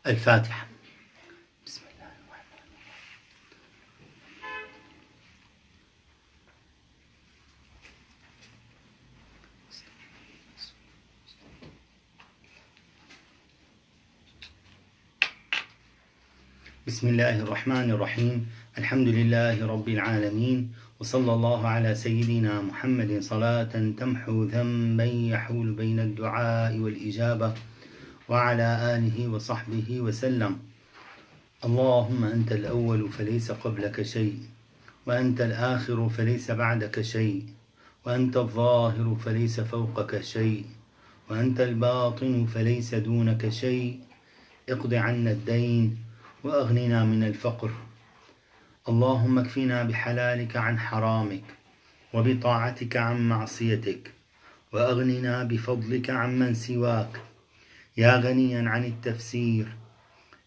الفاتحة. بسم الله الرحمن بسم الله الرحمن الرحيم. الحمد لله رب العالمين، وصلى الله على سيدنا محمد صلاة تمحو ذنبا يحول بين الدعاء والإجابة، وعلى آله وصحبه وسلم. اللهم أنت الأول فليس قبلك شيء، وأنت الآخر فليس بعدك شيء، وأنت الظاهر فليس فوقك شيء، وأنت الباطن فليس دونك شيء. اقض عنا الدين وأغننا من الفقر. اللهم اكفنا بحلالك عن حرامك، وبطاعتك عن معصيتك، وأغننا بفضلك عمن سواك، يا غنيا عن التفسير،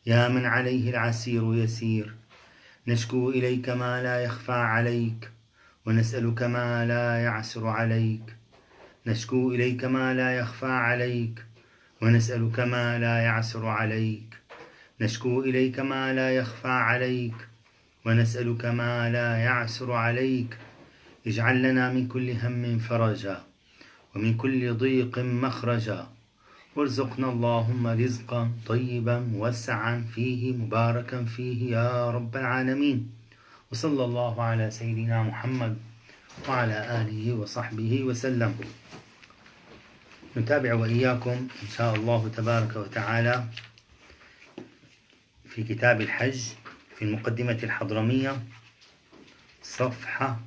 يا من عليه العسير يسير. نشكو إليك ما لا يخفى عليك، ونسألك ما لا يعسر عليك. نشكو إليك ما لا يخفى عليك، ونسألك ما لا يعسر عليك. نشكو إليك ما لا يخفى عليك، ونسألك ما لا يعسر عليك. اجعل لنا من كل هم فرجا، ومن كل ضيق مخرجا، وارزقنا اللهم رزقا طيبا موسعا فيه مباركا فيه يا رب العالمين. وصلى الله على سيدنا محمد وعلى آله وصحبه وسلم. نتابع وإياكم إن شاء الله تبارك وتعالى في كتاب الحج في المقدمة الحضرمية، صفحة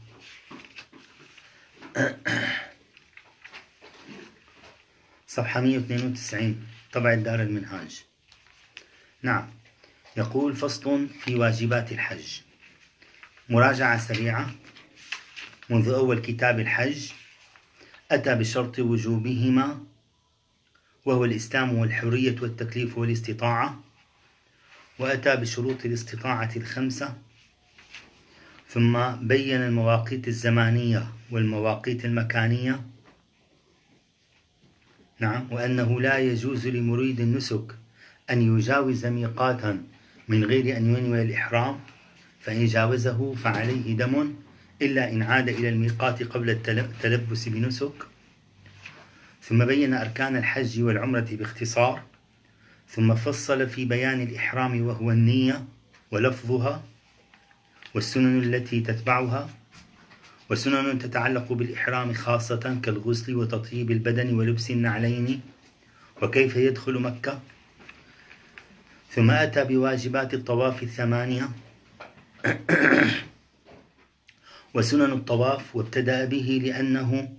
192، طبع الدار المنهاج. نعم، يقول: فصل في واجبات الحج. مراجعة سريعة. منذ أول كتاب الحج أتى بشرط وجوبهما، وهو الإسلام والحرية والتكليف والاستطاعة، وأتى بشروط الاستطاعة الخمسة، ثم بين المواقيت الزمانية والمواقيت المكانية. نعم، وأنه لا يجوز لمريد النسك أن يجاوز ميقاتا من غير أن ينوي الإحرام، فإن جاوزه فعليه دم، إلا إن عاد إلى الميقات قبل التلبس بنسك. ثم بين أركان الحج والعمرة باختصار، ثم فصل في بيان الإحرام وهو النية ولفظها، والسنن التي تتبعها، وسنن تتعلق بالإحرام خاصة كالغسل وتطيب البدن ولبس النعلين، وكيف يدخل مكة. ثم أتى بواجبات الطواف 8 وسنن الطواف، وابتدأ به لأنه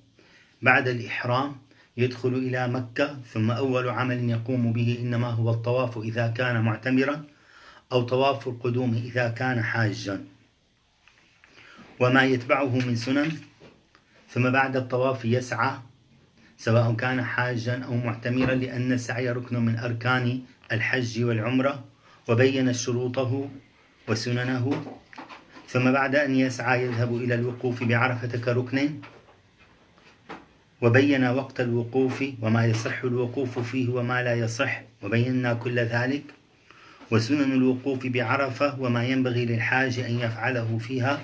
بعد الإحرام يدخل إلى مكة، ثم أول عمل يقوم به إنما هو الطواف إذا كان معتمرا، أو طواف القدوم إذا كان حاجا، وما يتبعه من سنن. ثم بعد الطواف يسعى سواء كان حاجا أو معتمرا، لأن السعي ركن من أركان الحج والعمرة، وبين شروطه وسننه. ثم بعد أن يسعى يذهب إلى الوقوف بعرفة كركن، وبين وقت الوقوف وما يصح الوقوف فيه وما لا يصح، وبينا كل ذلك، وسنن الوقوف بعرفة وما ينبغي للحاج أن يفعله فيها.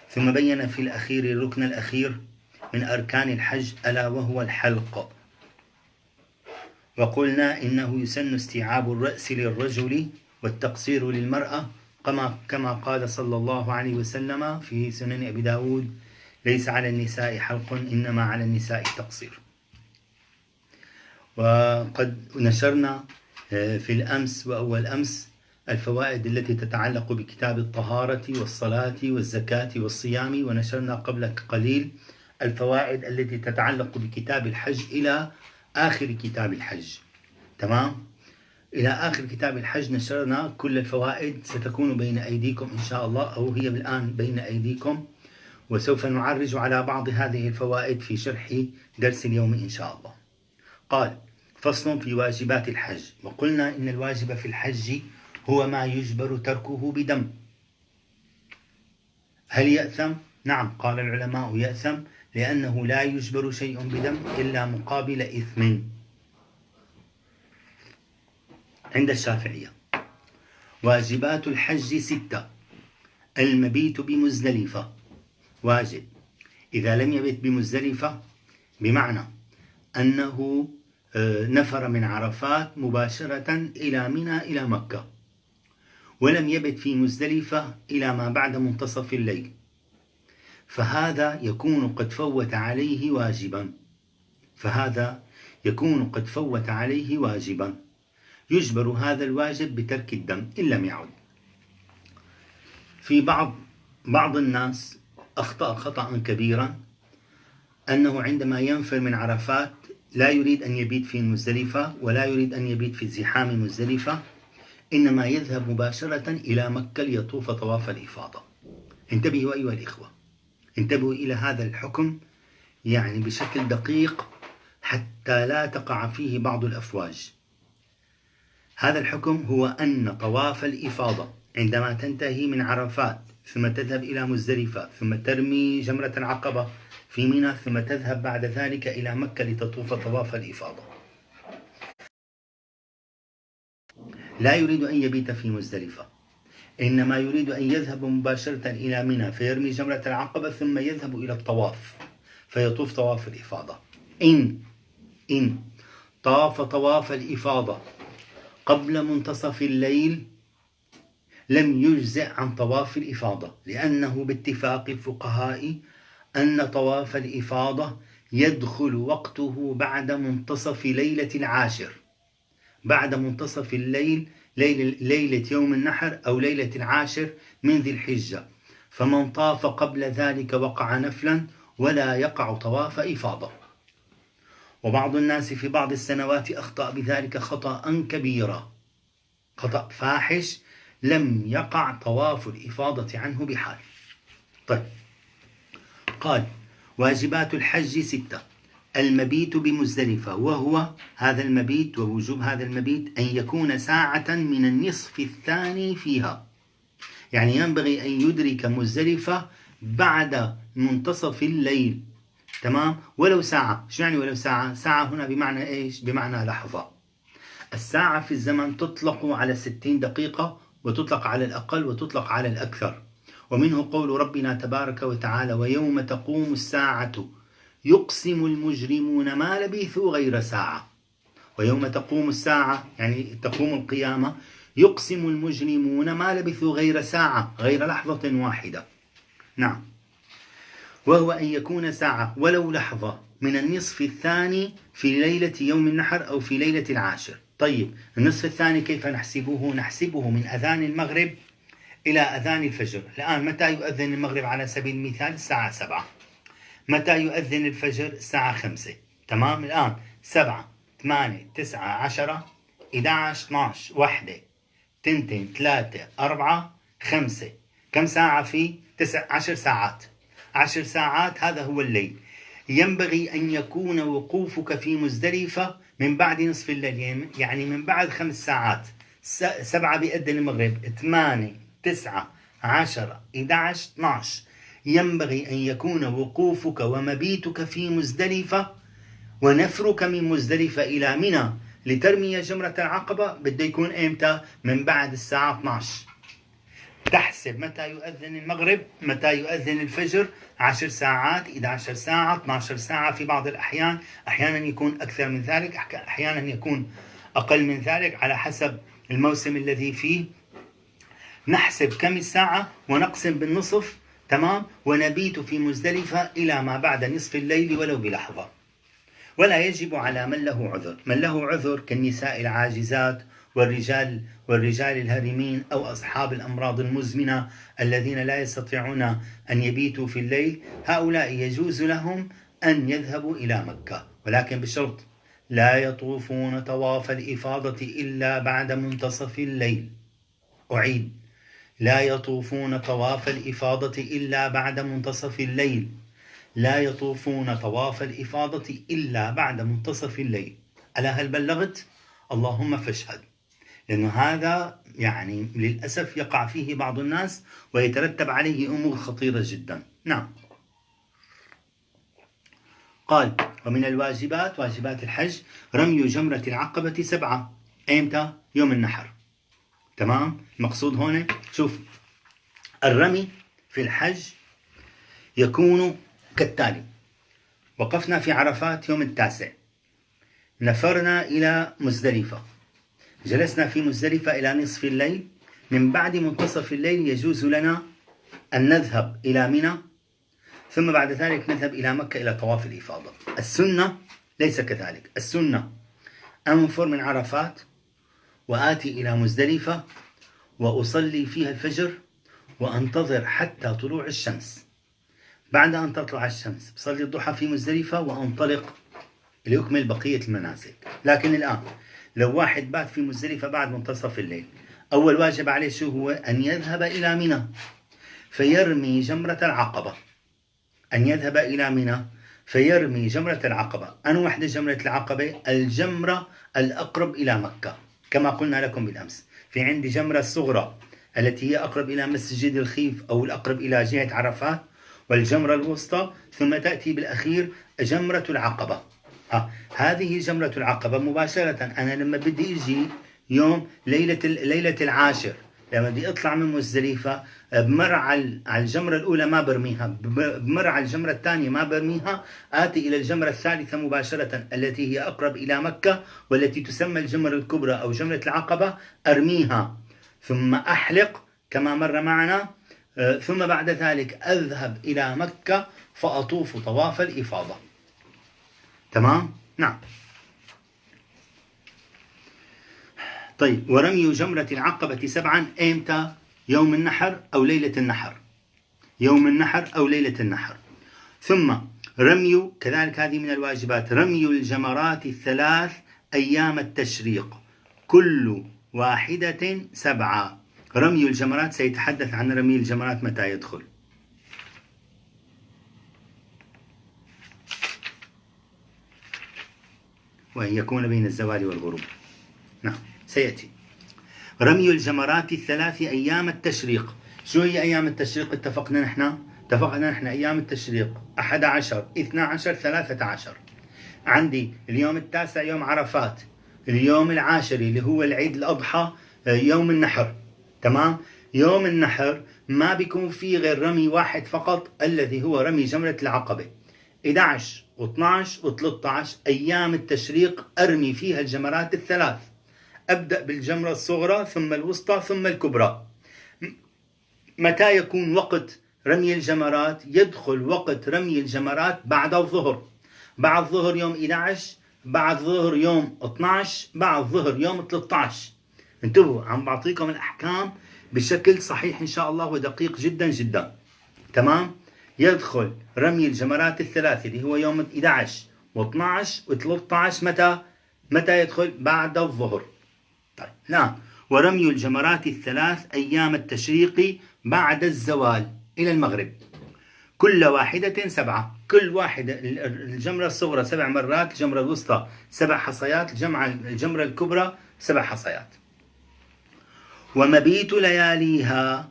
ثم بين في الأخير الركن الأخير من أركان الحج، ألا وهو الحلق. وقلنا إنه يسن استيعاب الرأس للرجل والتقصير للمرأة، كما قال صلى الله عليه وسلم في سنن أبي داود: ليس على النساء حلق، إنما على النساء تقصير. وقد نشرنا في الأمس وأول أمس الفوائد التي تتعلق بكتاب الطهارة والصلاة والزكاة والصيام، ونشرنا قبل قليل الفوائد التي تتعلق بكتاب الحج إلى آخر كتاب الحج. تمام؟ إلى آخر كتاب الحج نشرنا كل الفوائد، ستكون بين أيديكم إن شاء الله، أو هي الآن بين أيديكم، وسوف نعرج على بعض هذه الفوائد في شرح درس اليوم إن شاء الله. قال: فصل في واجبات الحج. وقلنا إن الواجب في الحج هو ما يجبر تركه بدم. هل يأثم؟ نعم، قال العلماء يأثم لأنه لا يجبر شيء بدم إلا مقابل إثم. عند الشافعية واجبات الحج 6. المبيت بمزدلفة واجب إذا لم يبت بمزدلفة، بمعنى أنه نفر من عرفات مباشرة إلى منى إلى مكة، ولم يبت في مزدلفة إلى ما بعد منتصف الليل، فهذا يكون قد فوت عليه واجبا، يجبر هذا الواجب بترك الدم إن لم يعد. في بعض الناس أخطأ خطأ كبيرا، أنه عندما ينفر من عرفات لا يريد أن يبيت في مزدلفة ولا يريد أن يبيت في زحام مزدلفة، إنما يذهب مباشرة إلى مكة ليطوف طواف الإفاضة. انتبهوا أيها الإخوة، انتبهوا إلى هذا الحكم يعني بشكل دقيق حتى لا تقع فيه بعض الأفواج. هذا الحكم هو أن طواف الإفاضة عندما تنتهي من عرفات ثم تذهب إلى مزدلفة ثم ترمي جمرة العقبة في منى ثم تذهب بعد ذلك إلى مكة لتطوف طواف الإفاضة، لا يريد أن يبيت في مزدلفة، إنما يريد أن يذهب مباشرة إلى منى فيرمي جمرة العقبة ثم يذهب إلى الطواف فيطوف طواف الإفاضة. إن طاف طواف الإفاضة قبل منتصف الليل لم يجزئ عن طواف الإفاضة، لأنه باتفاق الفقهاء أن طواف الإفاضة يدخل وقته بعد منتصف ليلة العاشر، بعد منتصف الليل، ليلة يوم النحر أو ليلة العاشر من ذي الحجة، فمن طاف قبل ذلك وقع نفلا ولا يقع طواف إفاضة. وبعض الناس في بعض السنوات أخطأ بذلك خطأ كبيرا، خطأ فاحش، لم يقع طواف الإفاضة عنه بحال. طيب، قال واجبات الحج 6. المبيت بمزدلفة، وهو هذا المبيت ووجوب هذا المبيت أن يكون ساعة من النصف الثاني فيها، يعني ينبغي أن يدرك مزدلفة بعد منتصف الليل، تمام، ولو ساعة. شو يعني ولو ساعة؟ ساعة هنا بمعنى إيش؟ بمعنى لحظة. الساعة في الزمن تطلق على 60 دقيقة وتطلق على الأقل وتطلق على الأكثر، ومنه قول ربنا تبارك وتعالى: ويوم تقوم الساعة يقسم المجرمون ما لبثوا غير ساعة. ويوم تقوم الساعة يعني تقوم القيامة، يقسم المجرمون ما لبثوا غير ساعة، غير لحظة واحدة. نعم، وهو أن يكون ساعة ولو لحظة من النصف الثاني في ليلة يوم النحر أو في ليلة العاشر. طيب، النصف الثاني كيف نحسبه؟ نحسبه من أذان المغرب إلى أذان الفجر. الآن متى يؤذن المغرب على سبيل المثال؟ الساعة 7. متى يؤذن الفجر؟ الساعة 5. تمام، الآن 7 8 9 10 11 12 1 2 3 4 5. كم ساعة في 10 ساعات. 10 ساعات، هذا هو الليل. ينبغي أن يكون وقوفك في مزدلفة من بعد نصف الليل، يعني من بعد 5 ساعات. 7 بيأذن المغرب، 8 9 10 11 12. ينبغي أن يكون وقوفك ومبيتك في مزدلفة ونفرك من مزدلفة إلى منى لترمي جمرة العقبة بده يكون إمتى؟ من بعد الساعة 12. تحسب متى يؤذن المغرب، متى يؤذن الفجر، 10 ساعات، 11 ساعة، 12 ساعة في بعض الأحيان، أحيانا يكون أكثر من ذلك، أحيانا يكون أقل من ذلك، على حسب الموسم الذي فيه. نحسب كم الساعة ونقسم بالنصف، تمام، ونبيت في مزدلفة إلى ما بعد نصف الليل ولو بلحظة. ولا يجب على من له عذر، من له عذر كالنساء العاجزات والرجال الهارمين أو أصحاب الأمراض المزمنة الذين لا يستطيعون أن يبيتوا في الليل، هؤلاء يجوز لهم أن يذهبوا إلى مكة، ولكن بشرط: لا يطوفون طواف الإفاضة إلا بعد منتصف الليل. أعيد: لا يطوفون طواف الإفاضة إلا بعد منتصف الليل. لا يطوفون طواف الإفاضة إلا بعد منتصف الليل. ألا هل بلغت؟ اللهم فاشهد. لأنه هذا يعني للأسف يقع فيه بعض الناس ويترتب عليه أمور خطيرة جدا. نعم. قال ومن الواجبات واجبات الحج رمي جمرة العقبة 7. ايمتى؟ يوم النحر. تمام. مقصود هون شوف الرمي في الحج يكون كالتالي: وقفنا في عرفات يوم 9، نفرنا إلى مزدلفة، جلسنا في مزدلفة إلى نصف الليل. من بعد منتصف الليل يجوز لنا أن نذهب إلى منى، ثم بعد ذلك نذهب إلى مكة إلى طواف الإفاضة. السنة ليس كذلك. السنة أنفر من عرفات وآتي إلى مزدلفة وأصلي فيها الفجر وأنتظر حتى طلوع الشمس. بعد أن تطلع الشمس بصلي الضحى في مزدلفة وأنطلق ليكمل بقية المناسك. لكن الآن لو واحد بات في مزدلفة بعد منتصف الليل، أول واجب عليه شو هو؟ أن يذهب إلى منى فيرمي جمرة العقبة. أن يذهب إلى منى فيرمي جمرة العقبة. أنا وحدة جمرة العقبة الجمرة الأقرب إلى مكة، كما قلنا لكم بالأمس. في عندي جمرة الصغرى التي هي أقرب إلى مسجد الخيف أو الأقرب إلى جهة عرفات، والجمرة الوسطى، ثم تأتي بالأخير جمرة العقبة. هذه جمرة العقبة مباشرة. أنا لما بدي أجي يوم ليلة العاشر، لما بدي أطلع من مزدلفة، بمر على الجمرة الأولى ما برميها، بمر على الجمرة الثانية ما برميها، آتي إلى الجمرة الثالثة مباشرة التي هي أقرب إلى مكة والتي تسمى الجمرة الكبرى أو جمرة العقبة، أرميها ثم أحلق كما مر معنا، ثم بعد ذلك أذهب إلى مكة فأطوف طواف الإفاضة. تمام؟ نعم. طيب، ورمي جمرة العقبة 7 إمتى؟ يوم النحر أو ليلة النحر. يوم النحر أو ليلة النحر. ثم رمي، كذلك هذه من الواجبات، رمي الجمرات 3 أيام التشريق، كل واحدة 7. رمي الجمرات، سيتحدث عن رمي الجمرات متى يدخل. وأن يكون بين الزوال والغروب. نعم سيأتي. رمي الجمرات 3 أيام التشريق. شو هي أيام التشريق؟ اتفقنا نحن أيام التشريق 11 12 13. عندي اليوم 9 يوم عرفات، اليوم 10 اللي هو العيد الأضحى يوم النحر. تمام. يوم النحر ما بيكون فيه غير رمي واحد فقط الذي هو رمي جمرة العقبة. 11 و12 و13 أيام التشريق أرمي فيها الجمرات 3. أبدأ بالجمرة الصغرى ثم الوسطى ثم الكبرى. متى يكون وقت رمي الجمرات؟ يدخل وقت رمي الجمرات بعد الظهر. بعد ظهر يوم 11، بعد ظهر يوم 12، بعد ظهر يوم 13. انتبهوا، عم بعطيكم الأحكام بشكل صحيح إن شاء الله ودقيق جدا جدا. تمام. يدخل رمي الجمرات 3 اللي هو يوم 11 و12 و13. متى يدخل؟ بعد الظهر. طيب. نعم. ورمي الجمرات 3 أيام التشريق بعد الزوال إلى المغرب، كل واحدة 7. كل واحدة، الجمرة الصغرى 7 مرات، الجمرة الوسطى 7 حصيات، الجمرة الكبرى 7 حصيات. ومبيت لياليها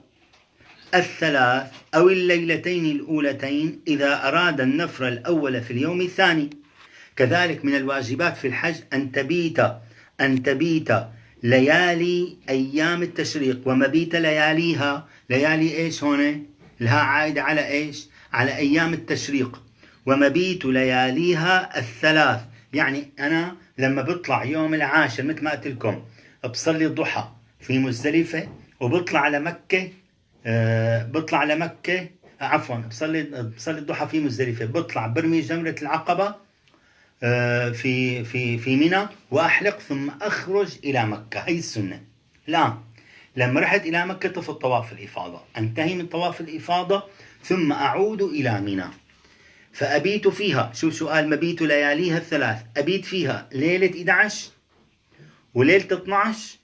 3 أو الليلتين الأولتين إذا أراد النفر الأول في اليوم الثاني. كذلك من الواجبات في الحج أن تبيت ليالي أيام التشريق. ومبيت لياليها، ليالي إيش هون؟ لها عائدة على إيش؟ على أيام التشريق. ومبيت لياليها 3، يعني أنا لما بطلع يوم 10 مثل ما قلت لكم بصلي الضحى في مزدلفة وبطلع على مكة، بصلي الضحى في مزدلفة، بطلع برمي جمرة العقبة في منى وأحلق ثم أخرج إلى مكة. هي السنة. لا، لما رحت إلى مكة طفت طواف الإفاضة، أنتهي من طواف الإفاضة ثم أعود إلى منى فأبيت فيها. شوف سؤال مبيت لياليها 3، أبيت فيها ليلة 11 وليلة 12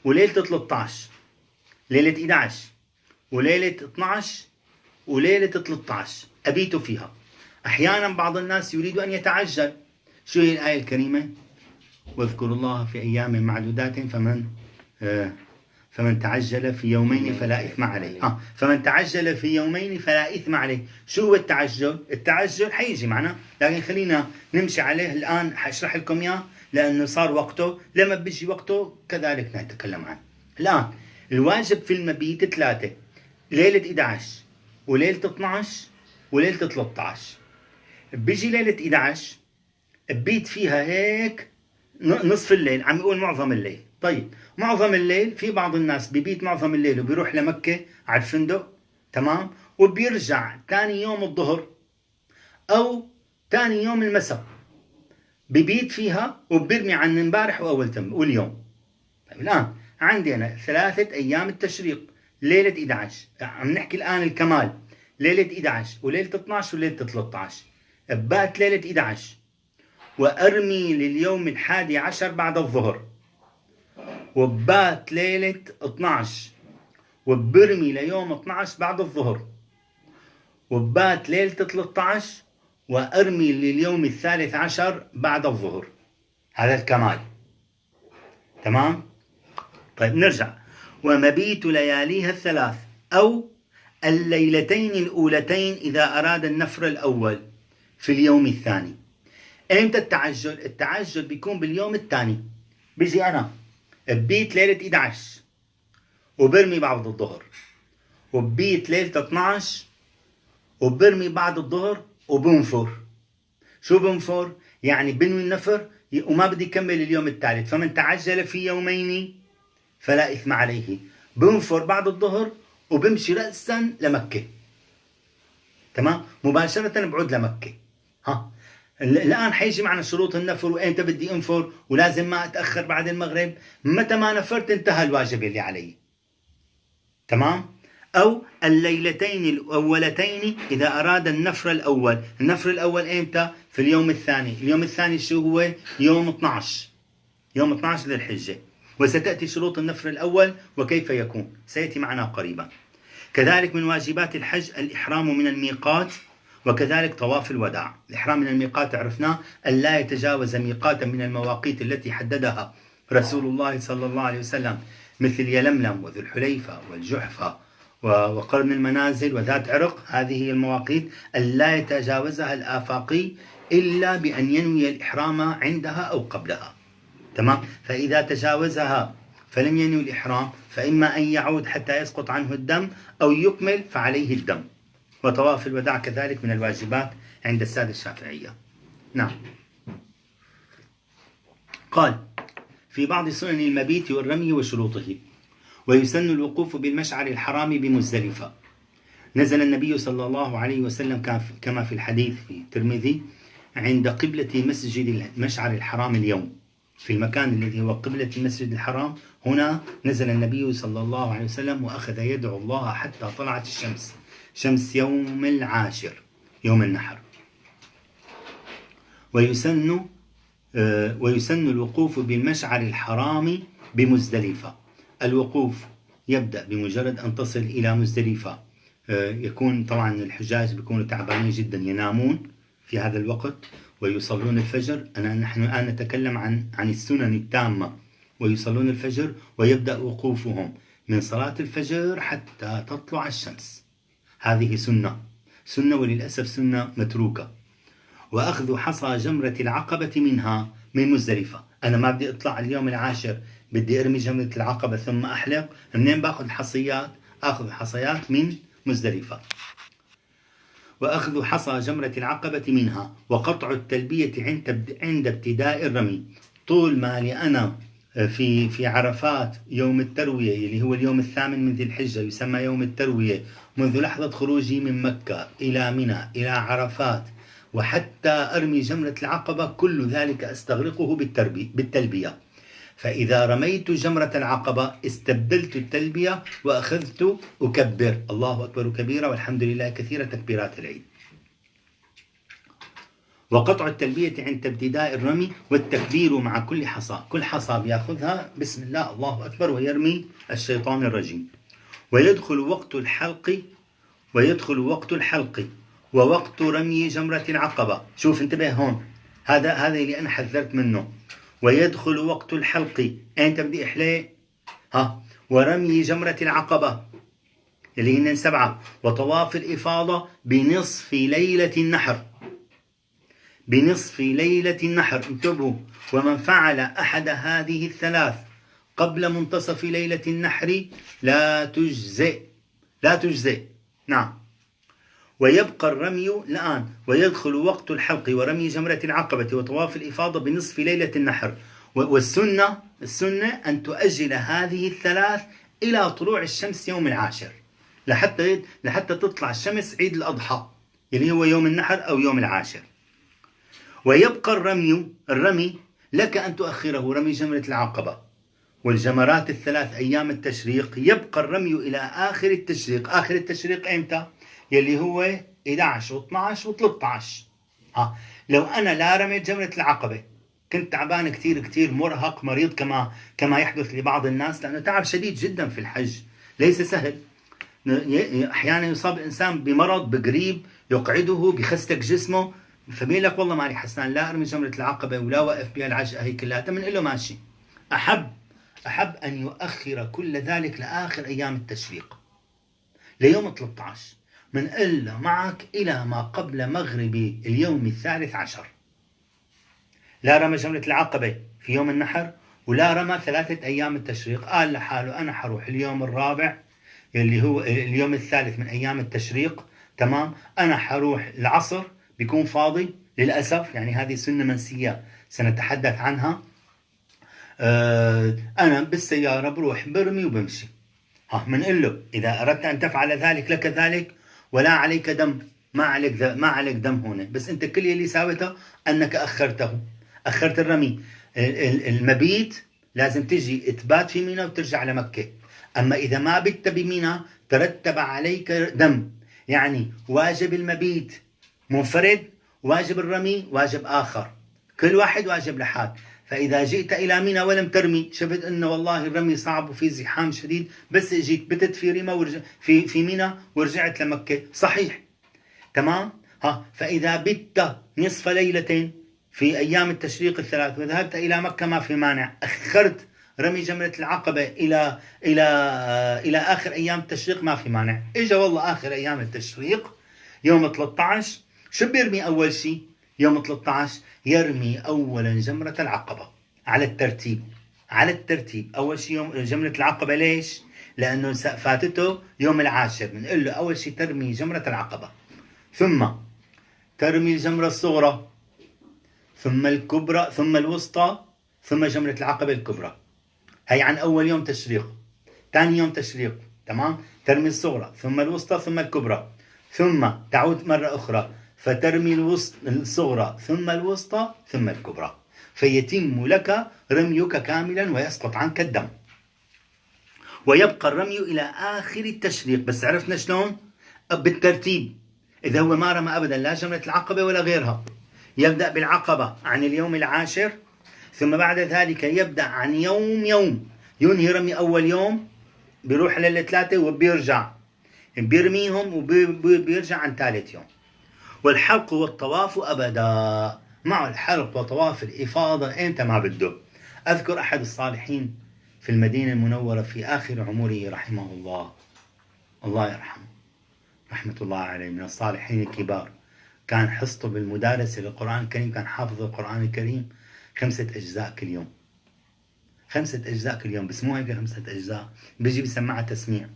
وليلة 13. ليلة 11 وليلة 12 وليلة 13 أبيت فيها. أحيانا بعض الناس يريد أن يتعجل. شو هي الآية الكريمة؟ واذكروا الله في أيام معدودات فمن تعجل في يومين فلا إثم عليه. فمن تعجل في يومين فلا إثم عليه. شو هو التعجل؟ التعجل حيجي معنا، لكن خلينا نمشي عليه الآن، حشرح لكم إياه لأنه صار وقته، لما بيجي وقته كذلك نتكلم عنه. الآن الواجب في المبيت 3: ليلة 11 وليلة 12 وليلة 13. بيجي ليلة 11 ببيت فيها هيك نصف الليل، عم يقول معظم الليل. طيب معظم الليل، في بعض الناس ببيت معظم الليل وبيروح لمكة على الفندق، تمام، وبيرجع تاني يوم الظهر أو تاني يوم المساء، ببيت فيها وبيرمي عن امبارح واليوم. طيب الآن عندي أنا 3 أيام التشريق، ليلة 11، عم نحكي الآن الكمال، ليلة 11 وليلة 12 وليلة 13. ببات ليلة 11 وأرمي لليوم 11 بعد الظهر، وبات ليلة 12 وبرمي ليوم 12 بعد الظهر، وبات ليلة 13 وأرمي لليوم 13 بعد الظهر. هذا الكمال، تمام. طيب نرجع: ومبيت لياليها 3 أو الليلتين الأولتين إذا أراد النفر الأول في اليوم الثاني. إمتى التعجل؟ التعجل بيكون باليوم الثاني. بيجي أنا ببيت ليلة 11 وبرمي بعد الظهر، وببيت ليلة 12 وبرمي بعد الظهر وبنفر. شو بنفر؟ يعني بنوي النفر وما بدي يكمل اليوم الثالث. فمن تعجل في يومين فلا إثم عليه. بنفر بعد الظهر وبمشي رأسا لمكة، تمام، مباشرة بعود لمكة. الآن حيجي معنا شروط النفر، وإمتى بدي أنفر، ولازم ما أتأخر بعد المغرب. متى ما نفرت انتهى الواجب اللي علي، تمام. أو الليلتين الأولتين إذا أراد النفر الأول. النفر الأول إمتى؟ في اليوم الثاني. اليوم الثاني شو هو؟ يوم 12، يوم 12 ذي الحجة. وستأتي شروط النفر الأول وكيف يكون، سيأتي معنا قريبا. كذلك من واجبات الحج الإحرام من الميقات، وكذلك طواف الوداع. الإحرام من الميقات عرفناه أن لا يتجاوز ميقاتا من المواقيت التي حددها رسول الله صلى الله عليه وسلم، مثل يلملم وذو الحليفة والجحفة وقرن المنازل وذات عرق. هذه هي المواقيت أن لا يتجاوزها الآفاقي إلا بأن ينوي الإحرام عندها أو قبلها، تمام. فإذا تجاوزها فلم ينوي الإحرام فإما أن يعود حتى يسقط عنه الدم أو يكمل فعليه الدم. وطواف الوداع كذلك من الواجبات عند السادة الشافعية. نعم. قال: في بعض سنن المبيت والرمي وشروطه. ويسن الوقوف بالمشعر الحرام بمزدلفة. نزل النبي صلى الله عليه وسلم كما في الحديث في الترمذي عند قبلة مسجد المشعر الحرام اليوم، في المكان الذي هو قبلة المسجد الحرام. هنا نزل النبي صلى الله عليه وسلم وأخذ يدعو الله حتى طلعت الشمس، شمس يوم 10 يوم النحر. ويسن الوقوف بالمشعر الحرام بمزدلفة. الوقوف يبدأ بمجرد أن تصل إلى مزدلفة. يكون طبعا الحجاج بيكونوا تعبانين جدا، ينامون في هذا الوقت ويصلون الفجر. نحن الآن نتكلم عن السنن التامة. ويصلون الفجر ويبدأ وقوفهم من صلاة الفجر حتى تطلع الشمس. هذه سنة وللأسف سنة متروكة. وأخذ حصى جمرة العقبة منها من مزدلفة. أنا ما بدي أطلع اليوم 10 بدي أرمي جمرة العقبة ثم أحلق. منين باخذ الحصيات؟ أخذ حصيات من مزدلفة. وأخذ حصى جمرة العقبة منها. وقطع التلبية عند ابتداء الرمي. طول ما أنا في عرفات يوم التروية اللي هو اليوم 8 من ذي الحجة، يسمى يوم التروية، منذ لحظة خروجي من مكة إلى منى إلى عرفات وحتى أرمي جمرة العقبة، كل ذلك أستغرقه بالتلبية. فإذا رميت جمرة العقبة استبدلت التلبية وأخذت أكبر الله أكبر كبيرا والحمد لله كثيرا تكبيرات العيد. وقطع التلبية عند ابتداء الرمي والتكبير مع كل حصى. كل حصى بياخذها بسم الله الله أكبر ويرمي الشيطان الرجيم. ويدخل وقت الحلق ووقت رمي جمرة العقبة. شوف انتبه هون، هذا اللي أنا حذرت منه. ويدخل وقت الحلق، أنت بدي إحلي ورمي جمرة العقبة اللي هن 7، وطواف الإفاضة بنصف ليلة النحر. بنصف ليلة النحر، انتبهوا. ومن فعل أحد هذه الثلاث قبل منتصف ليلة النحر لا تجزئ. لا تجزئ، نعم. ويبقى الرمي الآن، ويدخل وقت الحلق ورمي جمرة العقبة وطواف الإفاضة بنصف ليلة النحر. والسنة أن تؤجل هذه الثلاث إلى طلوع الشمس يوم العاشر، لحتى تطلع الشمس عيد الأضحى اللي هو يوم النحر أو يوم العاشر. ويبقى الرمي لك أن تؤخره، رمي جمرة العقبة والجمرات الثلاث أيام التشريق. يبقى الرمي إلى آخر التشريق. آخر التشريق إمتى؟ يلي هو 11 و12 و13. لو أنا لا رميت جمرة العقبة كنت تعبان كتير مرهق مريض كما يحدث لبعض الناس، لأنه تعب شديد جدا في الحج، ليس سهل. أحيانا يصاب الإنسان بمرض بقريب يقعده بخستك جسمه، فبيقول لك والله مالي حسان لا أرمي جمرة العقبة ولا وقف بها العجقة هي كلها. بنقول له ماشي، أحب أن يؤخر كل ذلك لآخر أيام التشريق ليوم 13. بنقول له معك إلى ما قبل مغرب اليوم 13. لا رمى جمرة العقبة في يوم النحر ولا رمى 3 أيام التشريق. قال لحاله أنا حروح اليوم الرابع اللي هو اليوم الثالث من أيام التشريق، تمام. أنا حروح العصر بيكون فاضي للأسف، يعني هذه سنة منسية سنتحدث عنها. أنا بالسيارة بروح برمي وبمشي. بنقول له إذا أردت أن تفعل ذلك لك ذلك ولا عليك دم، ما عليك دم هنا، بس أنت كل اللي ساويته أنك أخرت الرمي. المبيت لازم تجي تبات في منى وترجع على مكة. أما إذا ما بت بمنى ترتب عليك دم، يعني واجب المبيت منفرد، واجب الرمي واجب آخر، كل واحد واجب لحال. فإذا جئت إلى منى ولم ترمي، شفت أنه والله الرمي صعب وفي زحام شديد، بس جيت بتت في رمى في منى ورجعت لمكة، صحيح، تمام. فإذا بت نصف ليلة في أيام التشريق الثلاث وذهبت إلى مكة ما في مانع، أخرت رمي جمرة العقبة إلى آخر أيام التشريق ما في مانع. إجا والله آخر أيام التشريق يوم 13، شو بيرمي أول شيء يوم 13؟ يرمي أولا جمرة العقبة على الترتيب. أول شيء يوم جمرة العقبة. ليش؟ لأنه فاتته يوم العاشر. بنقول له أول شيء ترمي جمرة العقبة، ثم ترمي الجمرة الصغرى، ثم الكبرى، ثم الوسطى، ثم جمرة العقبة الكبرى. هي عن أول يوم تشريق. ثاني يوم تشريق، تمام، ترمي الصغرى ثم الوسطى ثم الكبرى، ثم تعود مرة أخرى فترمي الصغرى ثم الوسطى ثم الكبرى، فيتم لك رميك كاملا ويسقط عنك الدم. ويبقى الرمي إلى آخر التشريق، بس عرفنا شلون؟ بالترتيب. إذا هو ما رمى أبدا لا جمرة العقبة ولا غيرها، يبدأ بالعقبة عن اليوم العاشر، ثم بعد ذلك يبدأ عن يوم ينهي رمي أول يوم، بيروح للثلاثة وبيرجع بيرميهم وبيرجع عن ثالث يوم. والحلق والطواف أبدا، مع الحلق وطواف الإفاضة أنت ما بده. أذكر أحد الصالحين في المدينة المنورة في آخر عمره رحمه الله يرحمه رحمة الله عليه، من الصالحين الكبار. كان حصته بالمدارسة للقرآن الكريم، كان حافظ القرآن الكريم 5 أجزاء كل يوم. 5 أجزاء كل يوم، بس مو هيك 5 أجزاء، بيجي بيسمعها تسميع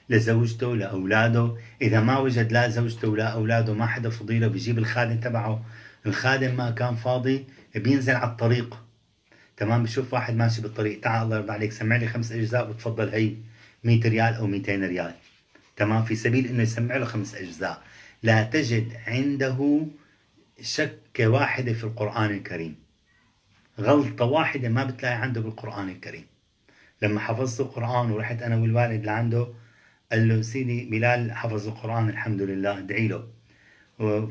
لزوجته لأولاده. إذا ما وجد لا زوجته ولا أولاده ما حدا فضيله، بيجيب الخادم تبعه. الخادم ما كان فاضي بينزل على الطريق، تمام، بشوف واحد ماشي بالطريق، تعال الله يرضى عليك سمع لي 5 أجزاء وتفضل، هي 100 ريال أو 200 ريال، تمام، في سبيل إنه يسمع له 5 أجزاء. لا تجد عنده شكة واحدة في القرآن الكريم، غلطة واحدة ما بتلاقي عنده بالقرآن الكريم. لما حفظت القرآن ورحت أنا والوالد لعنده، قال له سيدي بلال حفظ القرآن الحمد لله، ادعي له.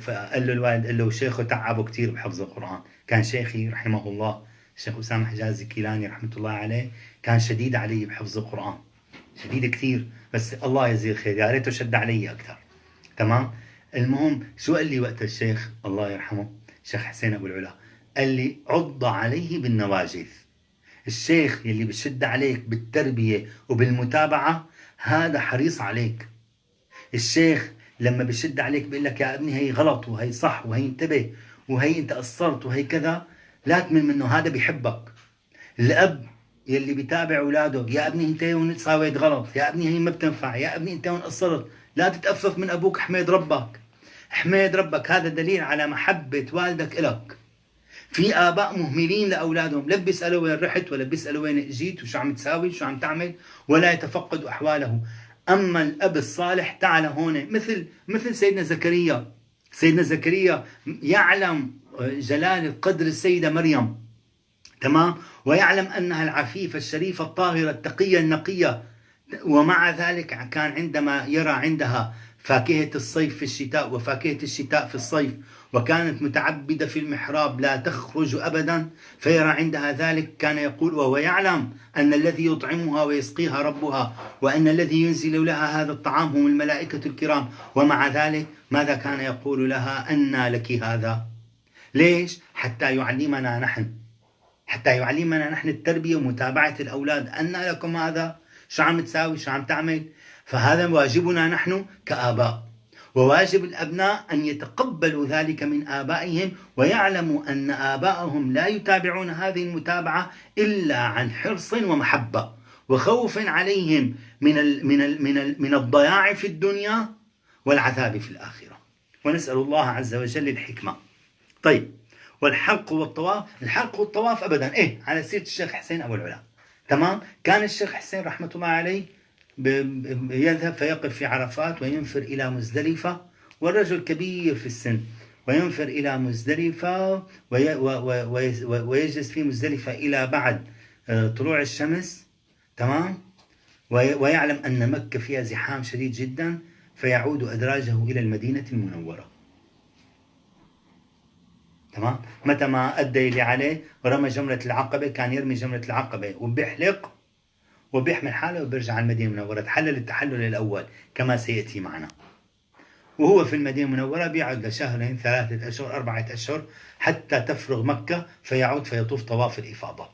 فقال له الوالد، قال له شيخه تعبه كتير بحفظ القرآن. كان شيخي رحمه الله الشيخ أسامة حجازي الكيلاني رحمة الله عليه، كان شديد علي بحفظ القرآن، شديد كتير، بس الله يجزيه خير، يا ريته شد علي أكثر، تمام. المهم شو قال لي وقت الشيخ الله يرحمه الشيخ حسين أبو العلا؟ قال لي عض عليه بالنواجذ، الشيخ يلي بشد عليك بالتربية وبالمتابعة هذا حريص عليك. الشيخ لما بشد عليك بيقول لك يا ابني هي غلط وهي صح وهي انتبه وهي انت قصرت وهي كذا، لا تمل منه، هذا بيحبك. الاب يلي بيتابع اولاده، يا ابني انت هون سويت غلط، يا ابني هي ما بتنفع، يا ابني انت هون قصرت، لا تتأفف من ابوك، احمد ربك، احمد ربك. هذا دليل على محبة والدك إلك. في آباء مهملين لأولادهم، لا بيسألوا وين رحت ولا بيسألوا وين جيت وشو عم تساوي وشو عم تعمل، ولا يتفقدوا أحواله. أما الأب الصالح تعال هون، مثل سيدنا زكريا. سيدنا زكريا يعلم جلال قدر السيدة مريم، تمام، ويعلم أنها العفيفة الشريفة الطاهرة التقية النقية، ومع ذلك كان عندما يرى عندها فاكهة الصيف في الشتاء وفاكهة الشتاء في الصيف، وكانت متعبدة في المحراب لا تخرج أبدا، فيرى عندها ذلك كان يقول وهو يعلم أن الذي يطعمها ويسقيها ربها، وأن الذي ينزل لها هذا الطعام هم الملائكة الكرام، ومع ذلك ماذا كان يقول لها؟ أنى لك هذا؟ ليش؟ حتى يعلمنا نحن التربية ومتابعة الأولاد. أنى لكم هذا؟ شو عم تساوي؟ شو عم تعمل؟ فهذا واجبنا نحن كآباء، وواجب الأبناء أن يتقبلوا ذلك من آبائهم، ويعلموا أن آبائهم لا يتابعون هذه المتابعة إلا عن حرص ومحبة وخوف عليهم من الضياع في الدنيا والعذاب في الآخرة، ونسأل الله عز وجل الحكمة. طيب، والحلق والطواف، الحلق والطواف أبدا على سيرة الشيخ حسين أبو العلا، تمام. كان الشيخ حسين رحمة الله عليه يذهب فيقف في عرفات وينفر إلى مزدلفة، والرجل كبير في السن، وينفر إلى مزدلفة ويجلس في مزدلفة إلى بعد طلوع الشمس، تمام، ويعلم أن مكة فيها زحام شديد جدا، فيعود أدراجه إلى المدينة المنورة، تمام. متى ما أدى اللي عليه ورمى جمرة العقبة، كان يرمي جمرة العقبة وبيحلق وبيحمل حاله وبيرجع على المدينة المنورة، تحلل التحلل الأول كما سيأتي معنا. وهو في المدينة المنورة بيقعد لشهرين 3 أشهر 4 أشهر حتى تفرغ مكة، فيعود فيطوف طواف الإفاضة.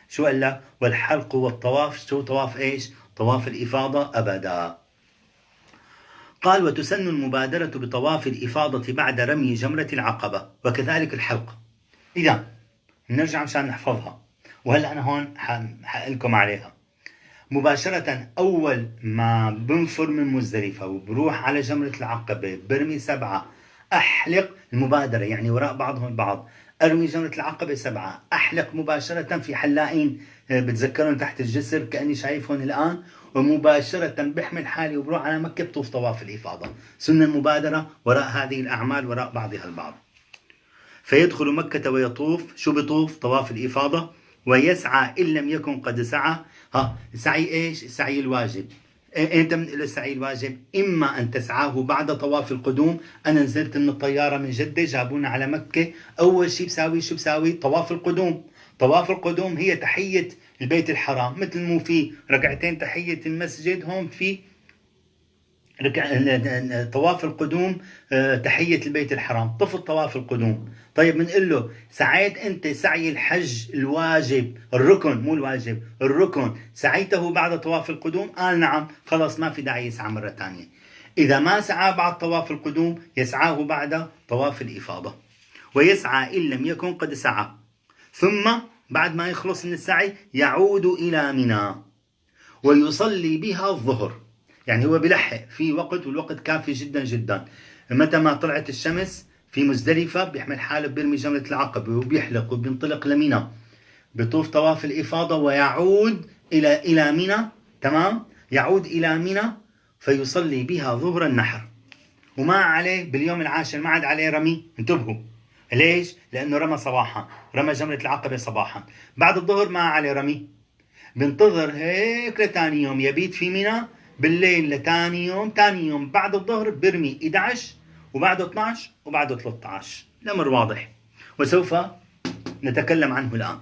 شو قال له؟ والحلق والطواف، شو طواف إيش؟ طواف الإفاضة أبدا. قال وتسن المبادرة بطواف الإفاضة بعد رمي جمرة العقبة، وكذلك الحلق. إذا نرجع مشان نحفظها، وهلأ أنا هون حقلكم عليها. مباشرة أول ما بنفر من مزدلفة وبروح على جمرة العقبة برمي 7، أحلق المبادرة، يعني وراء بعضهم البعض. أرمي جمرة العقبة 7، أحلق مباشرة في حلاقين بتذكرون تحت الجسر كأني شايفهم الآن، ومباشرة بحمل حالي وبروح على مكة بطوف طواف الإفاضة. سنة المبادرة وراء هذه الأعمال وراء بعضها البعض. فيدخل مكة ويطوف، شو بطوف؟ طواف الإفاضة. ويسعى إن لم يكن قد سعى. السعي إيش؟ السعي الواجب. أنت من السعي الواجب إما أن تسعاه بعد طواف القدوم. أنا نزلت من الطيارة من جدة جابونا على مكة، أول شيء بساوي شو بساوي؟ طواف القدوم. طواف القدوم هي تحية البيت الحرام، مثل مو في ركعتين تحية المسجد، هون في طواف القدوم تحية البيت الحرام، طف طواف القدوم. طيب بنقول له سعيت أنت سعي الحج الواجب، الركن مو الواجب، الركن، سعيته بعد طواف القدوم؟ قال نعم، خلاص ما في داعي يسعى مرة ثانية. إذا ما سعى بعد طواف القدوم يسعاه بعد طواف الإفاضة. ويسعى إن لم يكن قد سعى، ثم بعد ما يخلص من السعي يعود إلى منى ويصلي بها الظهر. يعني هو بلحق في وقت، والوقت كافي جدا جدا. متى ما طلعت الشمس في مزدلفة بيحمل حاله بيرمي جمرة العقبة وبيحلق وبينطلق لمنى، بطوف طواف الإفاضة ويعود إلى منى، تمام، يعود إلى منى فيصلي بها ظهر النحر. وما عليه باليوم العاشر ما عاد عليه رمي، انتبهوا ليش؟ لأنه رمى صباحا، رمى جمرة العقبة صباحا. بعد الظهر ما عليه رمي، بنتظر هيك لتاني يوم يبيت في منى، بالليل لتاني يوم، تاني يوم بعد الظهر برمي 11 وبعده 12 وبعده 13. الأمر واضح وسوف نتكلم عنه الآن.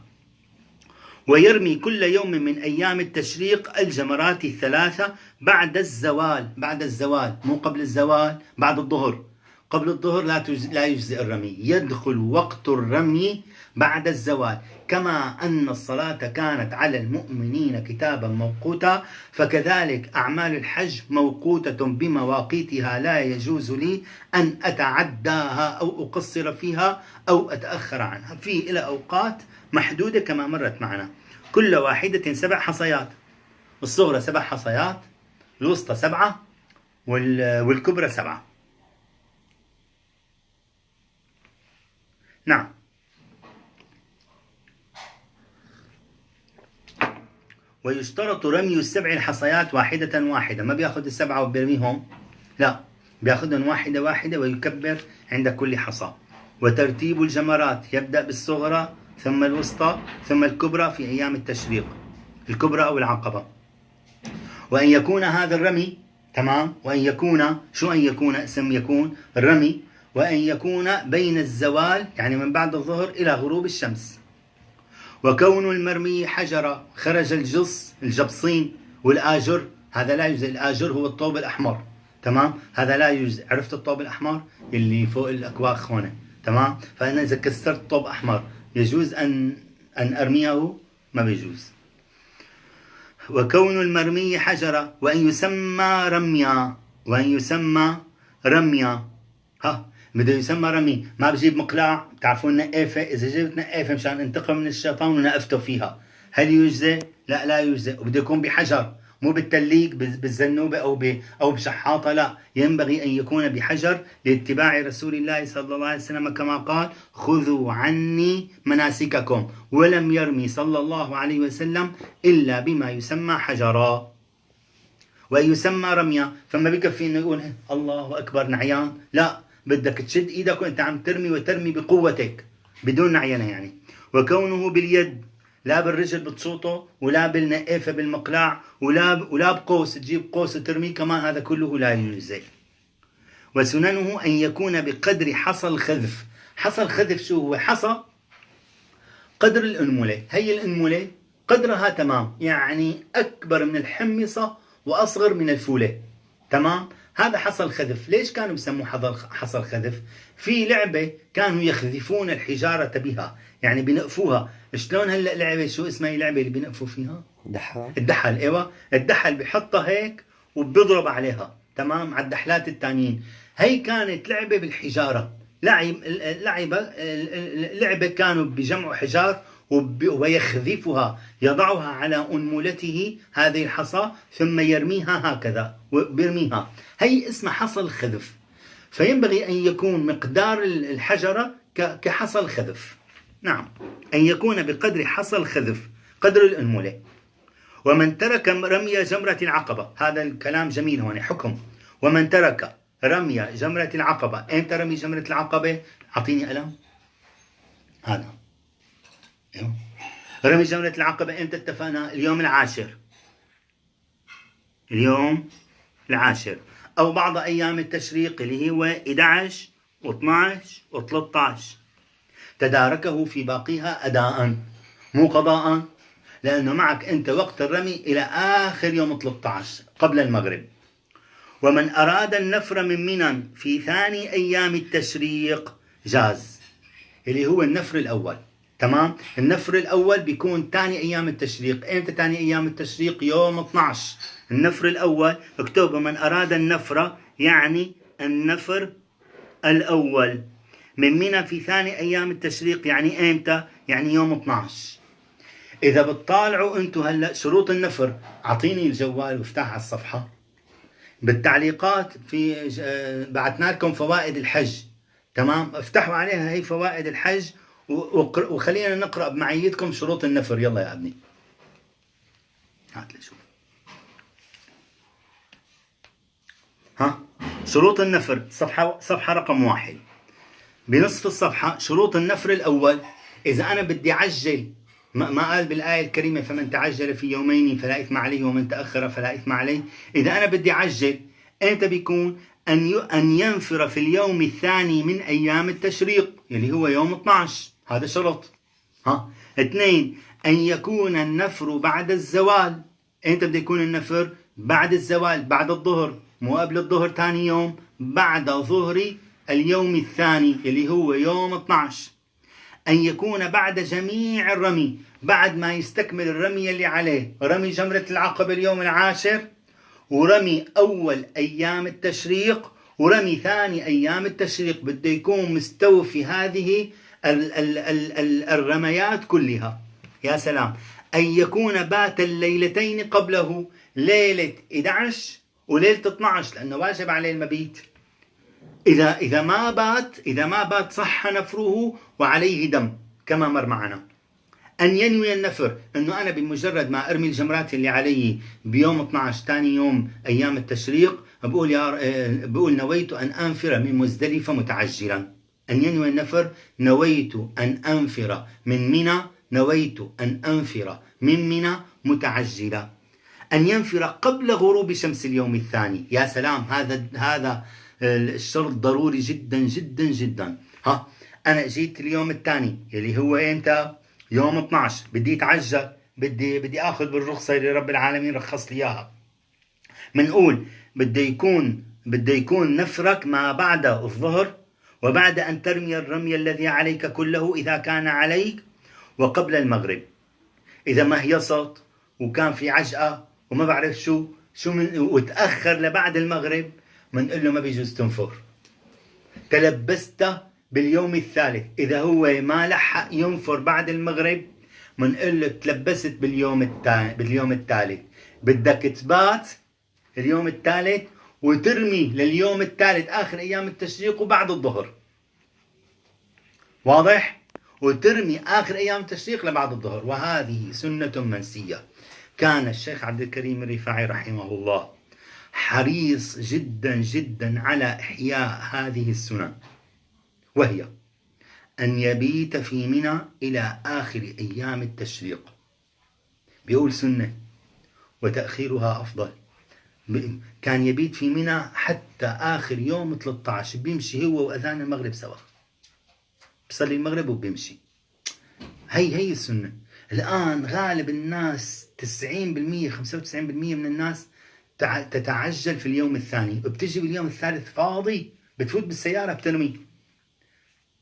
ويرمي كل يوم من أيام التشريق الجمرات الثلاثة بعد الزوال. بعد الزوال مو قبل الزوال، بعد الظهر. قبل الظهر لا يجزئ الرمي، يدخل وقت الرمي بعد الزوال. كما أن الصلاة كانت على المؤمنين كتابا موقوتا فكذلك أعمال الحج موقوتة بمواقيتها لا يجوز لي أن أتعداها أو أقصر فيها أو أتأخر عنها. في إلى أوقات محدودة كما مرت معنا، كل واحدة 7 حصيات، الصغرى 7 حصيات، الوسطى 7 والكبرى 7. نعم. ويشترط رمي 7 الحصيات واحدة واحدة، ما بياخذ 7 وبيرميهم، لا، بياخذهم واحدة واحدة ويكبر عند كل حصى. وترتيب الجمرات يبدأ بالصغرى ثم الوسطى ثم الكبرى في أيام التشريق، الكبرى أو العقبة. وأن يكون هذا الرمي تمام، وأن يكون شو أن يكون اسم يكون الرمي، وأن يكون بين الزوال يعني من بعد الظهر إلى غروب الشمس. وكون المرمي حجرة خرج الجبصين والآجر، هذا لا يجوز. الآجر هو الطوب الأحمر، تمام، هذا لا يجوز. عرفت الطوب الأحمر اللي فوق الأكواخ هون، تمام، فأنا إذا كسرت طوب أحمر يجوز أن أرميه؟ ما بيجوز. وكون المرمي حجرة وأن يسمى رميا، وأن يسمى رميا، بده يسمى رمي. ما بجيب مقلاع، بتعرفون نقافة، إذا جبت نقافة مشان انتقم من الشيطان ونقفته فيها، هل يجزي؟ لا، لا يجزي. وبده يكون بحجر، مو بالتليق بالزنوبة أو بشحاطة، لا، ينبغي أن يكون بحجر لاتباع رسول الله صلى الله عليه وسلم كما قال: خذوا عني مناسككم. ولم يرمي صلى الله عليه وسلم إلا بما يسمى حجرا. ويسمى رميا، فما بكفي انه يقول الله اكبر نعيان، لا، بدك تشد ايدك وانت عم ترمي وترمي بقوتك بدون نعينه يعني. وكونه باليد، لا بالرجل بتصوته ولا بالنقافه بالمقلاع ولا بقوس، تجيب قوس وترمي كمان، هذا كله لا يجزي. وسننه ان يكون بقدر حصى الخذف. حصى الخذف شو هو؟ حصى قدر الانمله، هي الانمله قدرها تمام، يعني اكبر من الحمصه واصغر من الفوله، تمام، هذا حصى الخذف. ليش كانوا بسموه حصى الخذف؟ في لعبه كانوا يخذفون الحجاره بها، يعني بنقفوها. شلون هلا لعبه شو اسمها اللعبه اللي بنقفوا فيها؟ الدحل. ايوه، الدحل بحطها هيك وبيضرب عليها، تمام، على الدحلات الثانيين. هي كانت لعبه بالحجاره، لعبه كانوا بجمعوا حجار ويخذفها، يضعها على أنملته هذه الحصى ثم يرميها هكذا وبيرميها، هي اسمها حصى الخذف. فينبغي أن يكون مقدار الحجرة كحصى الخذف، نعم، أن يكون بقدر حصى الخذف، قدر الأنملة. ومن ترك رمي جمرة العقبة، هذا الكلام جميل هون حكم. ومن ترك رمي جمرة العقبة، أمتى رمي جمرة العقبة؟ أعطيني قلم. هذا رمي جمرة العقبة امتى اتفقنا؟ اليوم العاشر، اليوم العاشر، أو بعض أيام التشريق اللي هو 11 و12 و13. تداركه في باقيها أداء مو قضاء، لأنه معك أنت وقت الرمي إلى آخر يوم 13 قبل المغرب. ومن أراد النفر من منى في ثاني أيام التشريق جاز، اللي هو النفر الأول، تمام. النفر الأول بيكون ثاني أيام التشريق. إمتى ثاني أيام التشريق؟ يوم 12 النفر الأول. اكتبوا: من أراد النفر، يعني النفر الأول من منى في ثاني أيام التشريق، يعني إمتى؟ يعني يوم 12. إذا بتطالعوا أنتم هلأ شروط النفر، أعطيني الجوال وافتح على الصفحة بالتعليقات، في بعثنا لكم فوائد الحج، تمام، افتحوا عليها هي فوائد الحج وخلينا نقرأ بمعيتكم شروط النفر. يلا يا ابني هات لي شوف. شروط النفر، صفحة رقم 1 بنصف الصفحة. شروط النفر الأول: إذا أنا بدي أعجل، ما قال بالآية الكريمة: فمن تعجل في يومين فلا إثم عليه ومن تأخر فلا إثم عليه. إذا أنا بدي أعجل، أنت بيكون أن ينفر في اليوم الثاني من أيام التشريق اللي هو يوم 12، هذا شرط. 2: أن يكون النفر بعد الزوال. أنت بده يكون النفر بعد الزوال، بعد الظهر، مو قبل الظهر ثاني يوم، بعد ظهر اليوم الثاني اللي هو يوم 12. أن يكون بعد جميع الرمي، بعد ما يستكمل الرمي اللي عليه، رمي جمرة العقبة اليوم العاشر، ورمي أول أيام التشريق، ورمي ثاني أيام التشريق، بده يكون مستوفي هذه الرميات كلها. يا سلام. أن يكون بات الليلتين قبله، ليلة 11 وليلة 12، لأنه واجب عليه المبيت. إذا ما بات صح نفره وعليه دم كما مر معنا. أن ينوي النفر، أنه أنا بمجرد ما أرمي الجمرات اللي علي بيوم 12 ثاني يوم أيام التشريق، بقول نويت أن أنفر من مزدلفة متعجلا. أن ينوي النفر، نويت أن أنفر من منى، نويت أن أنفر من منى متعجلا. أن ينفر قبل غروب شمس اليوم الثاني. يا سلام، هذا الشرط ضروري جدا جدا جدا. أنا جيت اليوم الثاني اللي هو إمتى؟ يوم 12. بدي اتعجل، بدي اخذ بالرخصه اللي رب العالمين رخص لي اياها. منقول بده يكون نفرك ما بعد الظهر، وبعد ان ترمي الرمي الذي عليك كله اذا كان عليك، وقبل المغرب. اذا ما هيصت وكان في عجقه وما بعرف شو وتاخر لبعد المغرب، منقول له ما بيجوز تنفر. تلبست باليوم الثالث، إذا هو ما لحق ينفر بعد المغرب، منقول له تلبست باليوم الثالث، بدك تبات اليوم الثالث وترمي لليوم الثالث آخر أيام التشريق وبعد الظهر. واضح؟ وترمي آخر أيام التشريق لبعد الظهر. وهذه سنة منسية. كان الشيخ عبد الكريم الرفاعي رحمه الله حريص جدا جدا على إحياء هذه السنن، وهي أن يبيت في منى إلى آخر أيام التشريق. بيقول سنة وتأخيرها أفضل. كان يبيت في منى حتى آخر يوم 13، بيمشي هو وأذان المغرب سوا، بصلي المغرب وبيمشي. هي السنة. الآن غالب الناس 90% 95% من الناس تتعجل في اليوم الثاني، بتجي باليوم الثالث فاضي، بتفوت بالسيارة بترمي.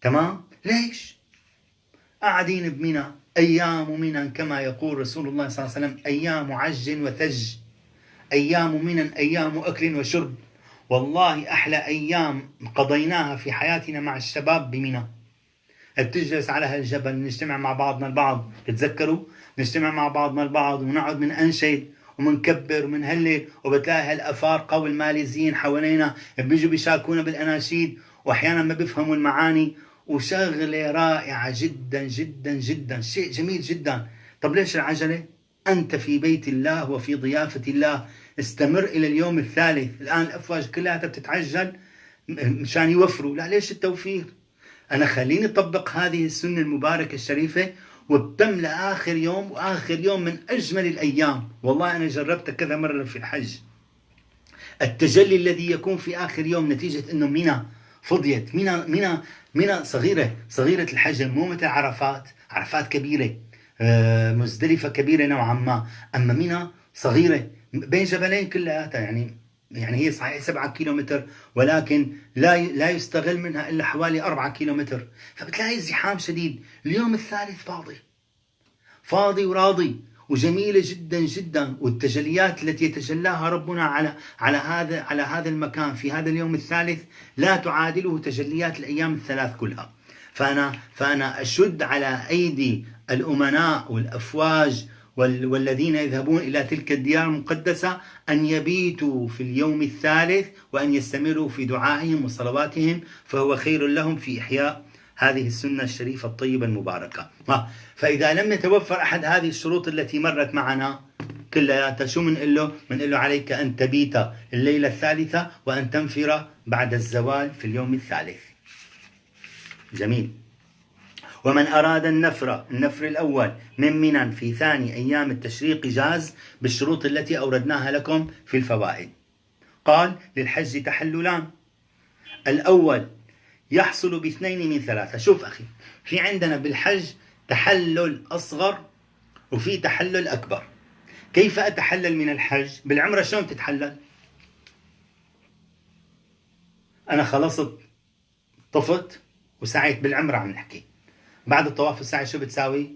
تمام؟ ليش؟ قاعدين بمنى، أيام منى كما يقول رسول الله صلى الله عليه وسلم: أيام عج وثج، أيام منى أيام أكل وشرب. والله أحلى أيام قضيناها في حياتنا مع الشباب بمنى. بتجلس على هالجبل، نجتمع مع بعضنا البعض، تتذكروا؟ نجتمع مع بعضنا البعض ونقعد من أنشد ومنكبر ومنهلل، وبتلاقي هالأفارقة والماليزيين حوالينا بيجوا بيشاركونا بالأناشيد، وأحيانا ما بيفهموا المعاني، وشغلة رائعة جدا جدا جدا، شيء جميل جدا. طب ليش العجلة؟ أنت في بيت الله وفي ضيافة الله، استمر إلى اليوم الثالث. الآن الأفواج كلها بتتعجل مشان يوفروا، لا، ليش التوفير؟ أنا خليني أطبق هذه السنة المباركة الشريفة وبتم لآخر يوم، وآخر يوم من أجمل الأيام. والله أنا جربت كذا مرة في الحج. التجلي الذي يكون في آخر يوم نتيجة أنه منى فضيت. منى صغيرة الحجم، مو مثل عرفات كبيرة، مزدلفة كبيرة نوعا ما، أما منى صغيرة بين جبلين كلها. يعني هي صحيح 7 كيلومتر، ولكن لا يستغل منها إلا حوالي 4 كيلومتر، فبتلاقي زحام شديد. اليوم الثالث فاضي وراضي وجميلة جدا جدا، والتجليات التي يتجلاها ربنا على هذا المكان في هذا اليوم الثالث لا تعادله تجليات الأيام الثلاث كلها. فأنا أشد على أيدي الأمناء والأفواج والذين يذهبون إلى تلك الديار المقدسة أن يبيتوا في اليوم الثالث، وأن يستمروا في دعائهم وصلواتهم، فهو خير لهم في إحياء هذه السنة الشريفة الطيبة المباركة. فإذا لم يتوفر أحد هذه الشروط التي مرت معنا كلها، شو منقول له؟ منقول له: عليك أن تبيت الليلة الثالثة وأن تنفر بعد الزوال في اليوم الثالث. جميل. ومن أراد النفر الأول من منى في ثاني أيام التشريق جاز بالشروط التي أوردناها لكم في الفوائد. قال: للحج تحللان. الأول يحصل باثنين من ثلاثة. شوف أخي، في عندنا بالحج تحلل أصغر وفي تحلل أكبر. كيف أتحلل من الحج؟ بالعمرة شلون تتحلل؟ أنا خلصت طفت وسعيت بالعمرة، عم نحكي بعد الطواف السعي شو بتساوي؟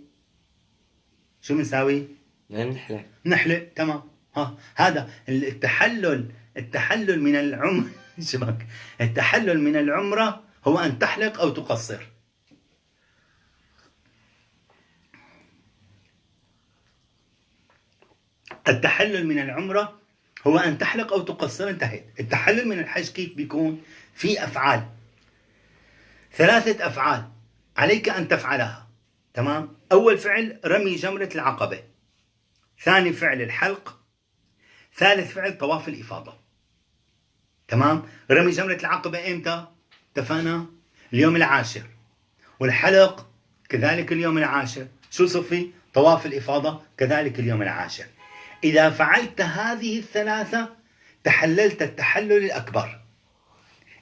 شو بنساوي؟ نحلق. تمام. هذا التحلل من العمر شبك التحلل من العمرة هو أن تحلق أو تقصر. التحلل من العمرة هو أن تحلق أو تقصر، انتهت. التحلل من الحج كيف بيكون؟ في أفعال، 3 أفعال عليك أن تفعلها. تمام. أول فعل رمي جمرة العقبة، ثاني فعل الحلق، ثالث فعل طواف الإفاضة. تمام. رمي جمرة العقبة إمتى؟ اتفقنا اليوم العاشر، والحلق كذلك اليوم العاشر. شو صفي؟ طواف الإفاضة كذلك اليوم العاشر. إذا فعلت هذه الثلاثة تحللت التحلل الأكبر.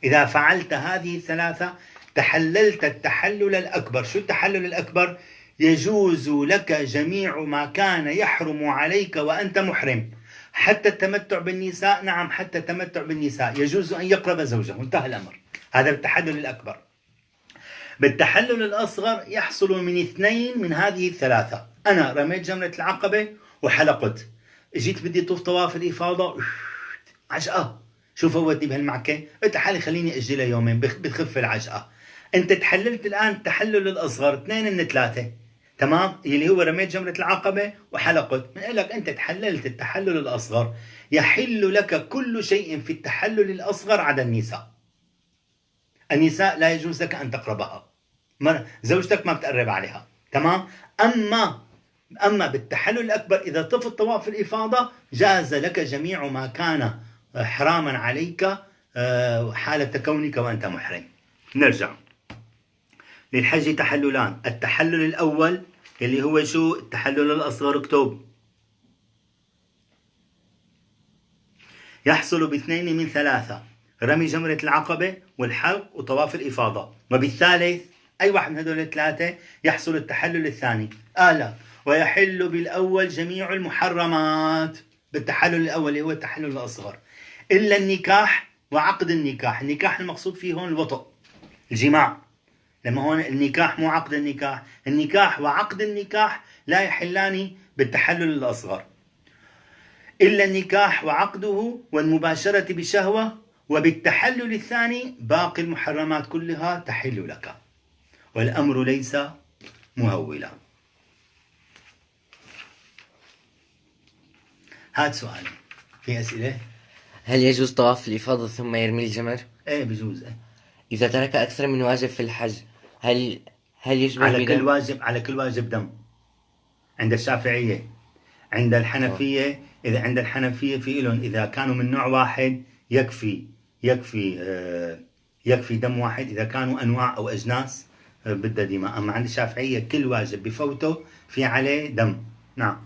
إذا فعلت هذه الثلاثة تحللت التحلل الأكبر. شو التحلل الأكبر؟ يجوز لك جميع ما كان يحرم عليك وأنت محرم، حتى التمتع بالنساء. نعم، حتى التمتع بالنساء يجوز أن يقرب زوجه، انتهى الأمر. هذا التحلل الأكبر. بالتحلل الأصغر يحصل من 2 من هذه الثلاثة. أنا رميت جمرة العقبة وحلقت، جيت بدي طوف طواف الإفاضة، عجقة، شو فوتني بهالمعكة؟ قلت لحالي خليني أجلها يومين بتخف العجقة. أنت تحللت الآن التحلل الأصغر 2 من 3. تمام. اللي هو رميت جمرة العقبة وحلقت. بنقول لك أنت تحللت التحلل الأصغر، يحل لك كل شيء في التحلل الأصغر عدا النساء. النساء لا يجوز لك أن تقربها، زوجتك ما بتقرب عليها. تمام. أما بالتحلل الأكبر إذا طفت طواف الإفاضة جاز لك جميع ما كان حراما عليك حالة كونك وأنت محرم. نرجع للحج. تحللان. التحلل الأول اللي هو شو؟ التحلل الأصغر. اكتب. يحصل ب2 من 3: رمي جمرة العقبة والحلق وطواف الإفاضة. وبالثالث أي واحد من هذول ال3 يحصل التحلل الثاني. ويحل بالأول جميع المحرمات. بالتحلل الأول اللي هو التحلل الأصغر، إلا النكاح وعقد النكاح. النكاح المقصود فيه هون الوطء، الجماع. لما هون النكاح مو عقد النكاح، النكاح وعقد النكاح لا يحلان بالتحلل الأصغر، إلا النكاح وعقده والمباشرة بشهوة. وبالتحلل الثاني باقي المحرمات كلها تحل لك، والأمر ليس مهولا. هات سؤال. في أسئلة؟ هل يجوز طواف الإفاضة ثم يرمي الجمر؟ ايه بجوز. إذا ترك أكثر من واجب في الحج هل يجبر على كل واجب، على كل واجب دم عند الشافعية. عند الحنفية إذا عند الحنفية في لهم إذا كانوا من نوع واحد يكفي دم واحد. إذا كانوا أنواع أو أجناس بدها دماء. أما عند الشافعية كل واجب بفوته في عليه دم. نعم.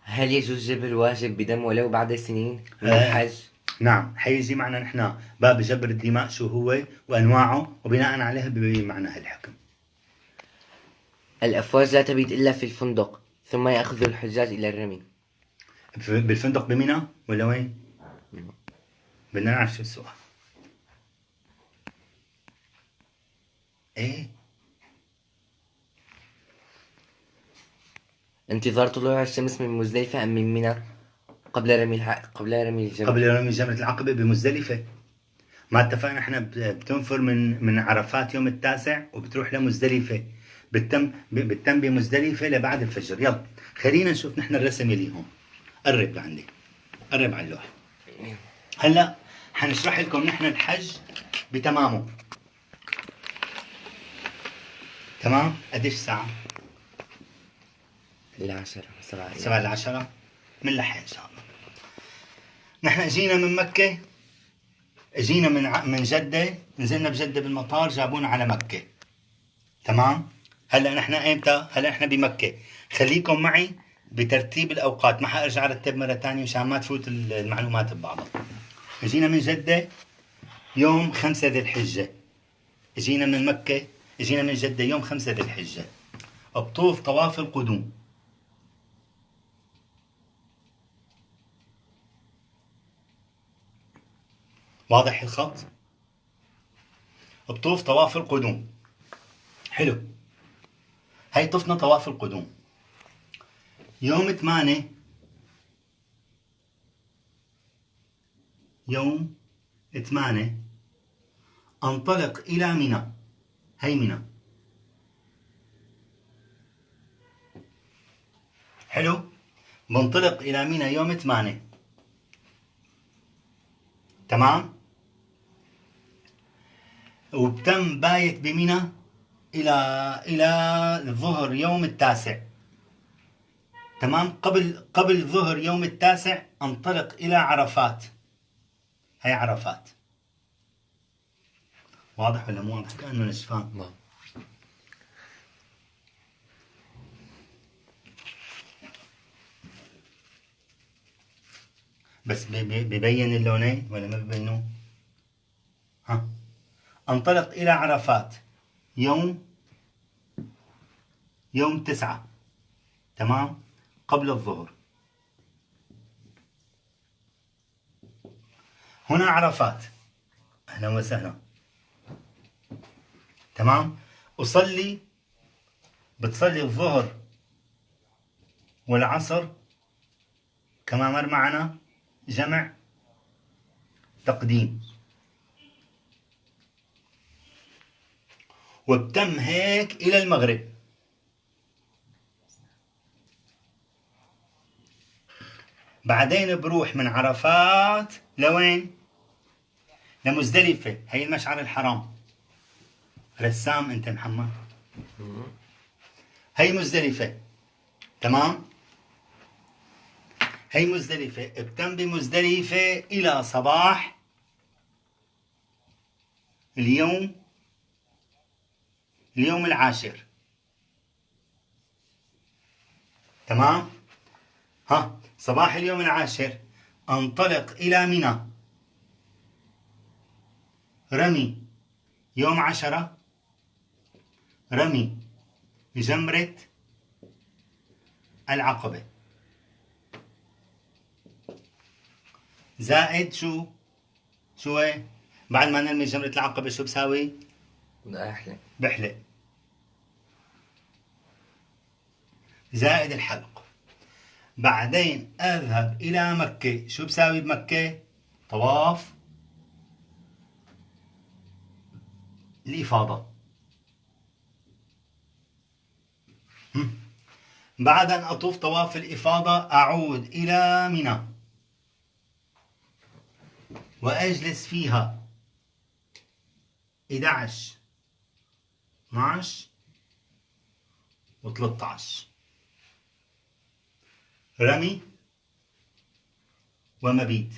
هل يجوز جبر الواجب بدم ولو بعد سنين من الحج؟ نعم. حيجي معنا نحن باب جبر الدماء شو هو وأنواعه، وبناء عليها بيبين معنا هالحكم. الأفواج لا تبيت إلا في الفندق ثم يأخذ الحجاج إلى الرمي. بالفندق بمنى ولا وين؟ بدنا نعرف شو السؤال. ايه؟ انتظار طلوع الشمس من مزدلفة أم من منى قبل رمي الجمر؟ قبل رمي جمرة العقبة بمزدلفة. ما اتفقنا احنا بتنفر من عرفات يوم 9 وبتروح لمزدلفة، بتتم بمزدلفة لبعد الفجر. يلا خلينا نشوف نحن الرسم اللي هون. قرب لعندي، قرب على اللوحة. هلا حنشرح لكم نحن الحج بتمامه. تمام. قديش ساعة؟ 7:10 من لحين إن شاء الله. نحن جينا من مكة، جينا من جدة، نزلنا بجدة بالمطار، جابونا على مكة. تمام. هلا نحن ايمتى؟ هلا نحن بمكة. خليكم معي بترتيب الأوقات، ما حأرجع أرتب مرة تانية مشان ما تفوت المعلومات ببعضها. جينا من جدة يوم 5 ذي الحجة. جينا من مكة، جينا من جدة يوم 5 ذي الحجة. بطوف طواف القدوم. واضح الخط؟ بطوف طواف القدوم. حلو. هي طفنا طواف القدوم. يوم 8 انطلق إلى منى. هي منى. حلو. بنطلق إلى منى يوم 8. تمام. وبتم بايت بمنى إلى الظهر يوم 9. تمام. قبل ظهر يوم 9 انطلق إلى عرفات. هي عرفات. واضح ولا مو واضح؟ كأنه نشفان. بس ببين اللونين ولا ما ببينوه؟ ها. انطلق إلى عرفات يوم 9. تمام. قبل الظهر. هنا عرفات. أهلا وسهلا. تمام. بتصلي الظهر والعصر كما مر معنا جمع تقديم. وبتم هيك إلى المغرب. بعدين بروح من عرفات لوين؟ لمزدلفة. هي المشعر الحرام. رسام أنت محمد. هي مزدلفة. تمام. هي مزدلفة. بتم بمزدلفة إلى صباح اليوم 10. تمام. ها. صباح اليوم 10 انطلق إلى منى. رمي يوم 10. رمي جمرة العقبة. زائد شو هي؟ بعد ما نرمي جمرة العقبة شو بساوي؟ بحلق. زائد الحلق. بعدين أذهب إلى مكة. شو بساوي بمكة؟ طواف الإفاضة. بعد أن أطوف طواف الإفاضة أعود إلى منى وأجلس فيها 11 12 و13 رمي ومبيت.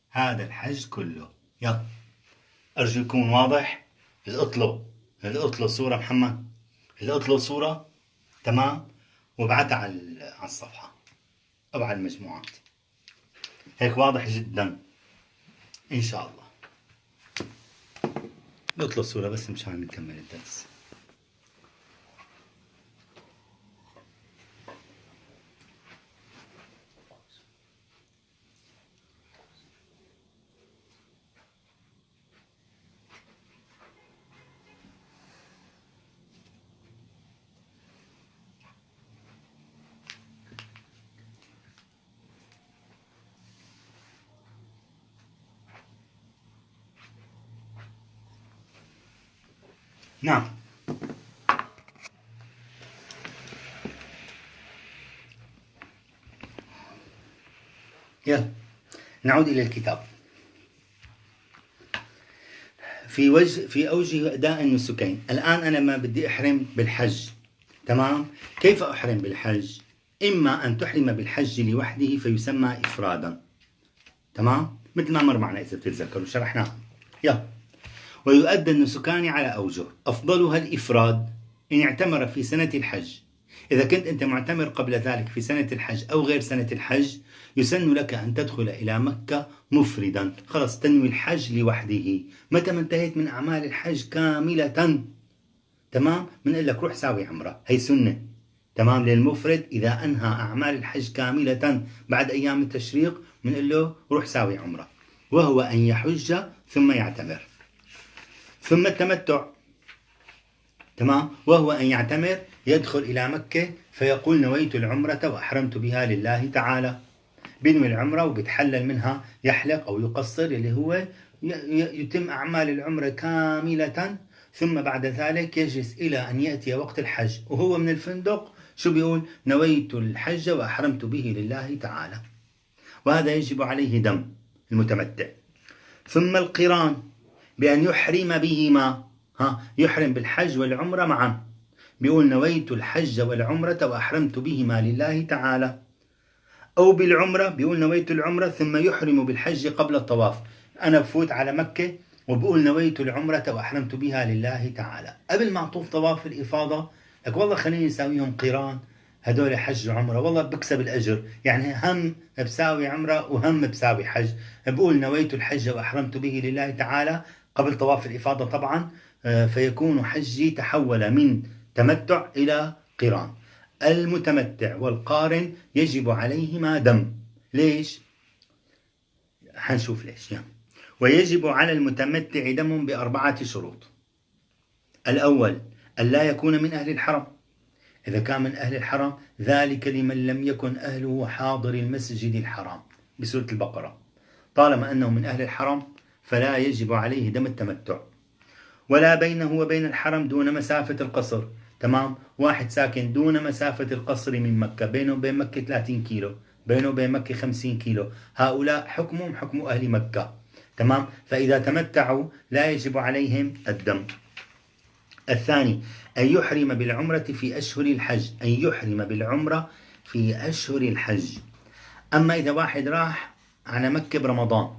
هذا الحج كله. يلا أرجو يكون واضح. القط له صورة محمد. القط له صورة. تمام. وابعتها على الصفحة أو على المجموعات. هيك واضح جدا إن شاء الله. القط له صورة بس مشان نكمل الدرس. نعم. يلا نعود إلى الكتاب. في أوجه أداء النسكين. الآن أنا ما بدي أحرم بالحج. تمام. كيف أحرم بالحج؟ إما أن تحرم بالحج لوحده فيسمى إفرادا. تمام. مثل ما مر معنا إذا تتذكروا شرحناه. يلا. ويؤدى النسكان على أوجه. أفضلها الإفراد إن اعتمر في سنة الحج. إذا كنت أنت معتمر قبل ذلك في سنة الحج أو غير سنة الحج يسن لك أن تدخل إلى مكة مفردا. خلص تنوي الحج لوحده. متى ما انتهيت من أعمال الحج كاملة تمام بنقول لك روح ساوي عمرة. هي سنة. تمام. للمفرد إذا أنهى أعمال الحج كاملة بعد أيام التشريق بنقول له روح ساوي عمرة. وهو أن يحج ثم يعتمر. ثم التمتع. تمام. وهو أن يعتمر يدخل إلى مكة فيقول نويت العمرة وأحرمت بها لله تعالى، بينوي العمرة وبتحلل منها، يحلق أو يقصر اللي هو يتم أعمال العمرة كاملة، ثم بعد ذلك يجلس إلى أن يأتي وقت الحج وهو من الفندق شو بيقول؟ نويت الحج وأحرمت به لله تعالى. وهذا يجب عليه دم المتمتع. ثم القران بأن يحرم بهما، يحرم بالحج والعمرة معا، بيقول نويت الحج والعمرة وأحرمت بهما لله تعالى. أو بالعمرة بيقول نويت العمرة ثم يحرم بالحج قبل الطواف. أنا بفوت على مكة وبقول نويت العمرة وأحرمت بها لله تعالى قبل ما أطوف طواف الإفاضة، لك والله خليني أساويهم قران، هدول حج وعمرة، والله بكسب الأجر، يعني هم بساوي عمرة وهم بساوي حج. بقول نويت الحج وأحرمت به لله تعالى قبل طواف الإفاضة طبعا، فيكون حجي تحول من تمتع إلى قران. المتمتع والقارن يجب عليهما دم. ليش؟ حنشوف ليش يعني. ويجب على المتمتع دم ب4 شروط. الأول أن لا يكون من أهل الحرم، إذا كان من أهل الحرم ذلك لمن لم يكن أهله حاضر المسجد الحرام بسورة البقرة، طالما أنه من أهل الحرم فلا يجب عليه دم التمتع. ولا بينه وبين الحرم دون مسافة القصر، تمام. واحد ساكن دون مسافة القصر من مكة، بينه وبين مكة 30 كيلو، بينه وبين مكة 50 كيلو، هؤلاء حكمهم حكم أهل مكة، تمام. فإذا تمتعوا لا يجب عليهم الدم. الثاني أن يحرم بالعمرة في أشهر الحج، أن يحرم بالعمرة في أشهر الحج. أما إذا واحد راح على مكة برمضان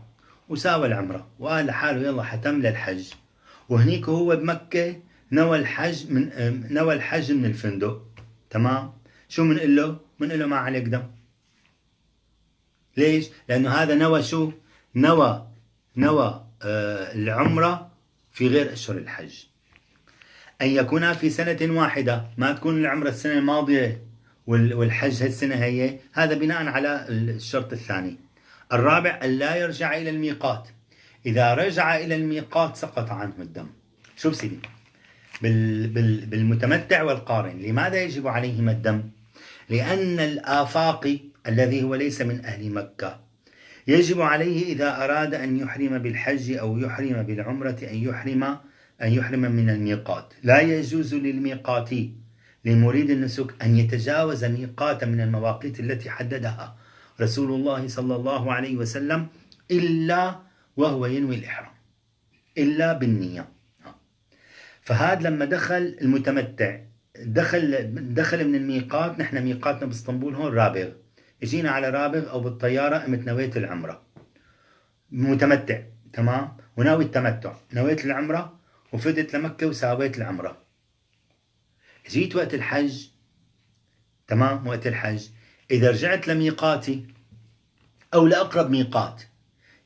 وساوى العمرة وقال لحاله يلا حتم للحج، وهنيك هو بمكة نوى الحج من الفندق، تمام. شو منقول له؟ منقول له ما عليك دم. ليش؟ لأنه هذا نوى شو؟ نوى العمرة في غير أشهر الحج. أن يكون في سنة واحدة، ما تكون العمرة السنة الماضية والحج هالسنة هي، هذا بناء على الشرط الثاني. الرابع أن لا يرجع إلى الميقات، إذا رجع إلى الميقات سقط عنه الدم. شوف سيدي، بالمتمتع والقارن لماذا يجب عليهما الدم؟ لأن الآفاقي الذي هو ليس من أهل مكة يجب عليه إذا أراد أن يحرم بالحج أو يحرم بالعمرة أن يحرم من الميقات. لا يجوز للميقاتي لمريد النسك أن يتجاوز ميقاتا من المواقيت التي حددها رسول الله صلى الله عليه وسلم إلا وهو ينوي الإحرام، إلا بالنية. فهذا لما دخل المتمتع دخل من الميقات، نحن ميقاتنا باسطنبول هون رابغ، اجينا على رابغ او بالطياره قمت نويت العمره، متمتع تمام، وناوي التمتع، نويت العمره وفدت لمكه وساويت العمره. جيت وقت الحج، تمام، وقت الحج اذا رجعت لميقاتي او لاقرب ميقات،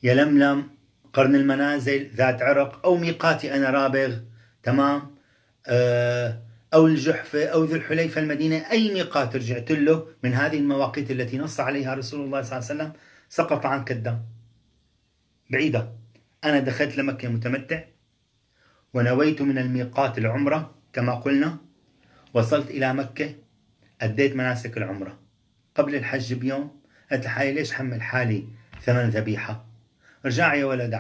يلملم، قرن المنازل، ذات عرق، او ميقاتي انا رابغ، تمام، أو الجحفة أو ذو الحليفة المدينة، أي ميقات رجعت له من هذه المواقيت التي نص عليها رسول الله صلى الله عليه وسلم سقط عنك الدم. بعيدة، أنا دخلت لمكة متمتع ونويت من الميقات العمرة كما قلنا، وصلت إلى مكة أديت مناسك العمرة قبل الحج بيوم، قلت لحالي ليش حمل حالي ثمن ذبيحة؟ رجع يا ولد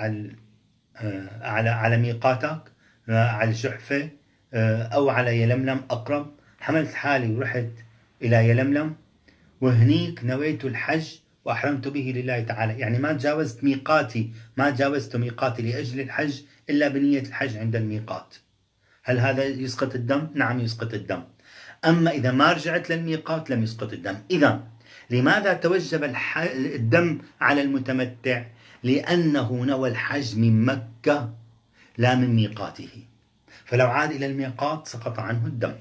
على ميقاتك، على الجحفة أو على يلملم أقرب. حملت حالي ورحت إلى يلملم وهنيك نويت الحج وأحرمت به لله تعالى، يعني ما تجاوزت ميقاتي لأجل الحج إلا بنية الحج عند الميقات. هل هذا يسقط الدم؟ نعم يسقط الدم. أما إذا ما رجعت للميقات لم يسقط الدم. إذا لماذا توجب الدم على المتمتع؟ لأنه نوى الحج من مكة لا من ميقاته، فلو عاد إلى الميقات سقط عنه الدم.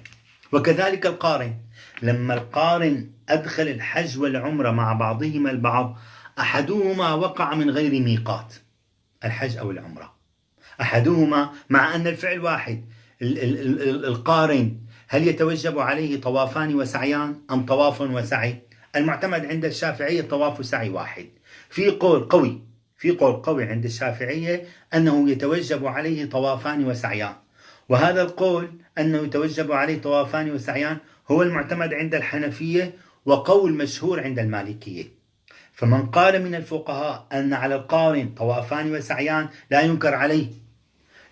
وكذلك القارن، لما القارن أدخل الحج والعمرة مع بعضهما البعض، أحدهما وقع من غير ميقات الحج أو العمرة، أحدهما مع أن الفعل واحد. القارن هل يتوجب عليه طوافان وسعيان أم طواف وسعي؟ المعتمد عند الشافعية طواف وسعي واحد. في قول قوي عند الشافعية أنه يتوجب عليه طوافان وسعيان، وهذا القول أنه يتوجب عليه طوافان وسعيان هو المعتمد عند الحنفية وقول مشهور عند المالكية. فمن قال من الفقهاء أن على القارن طوافان وسعيان لا ينكر عليه،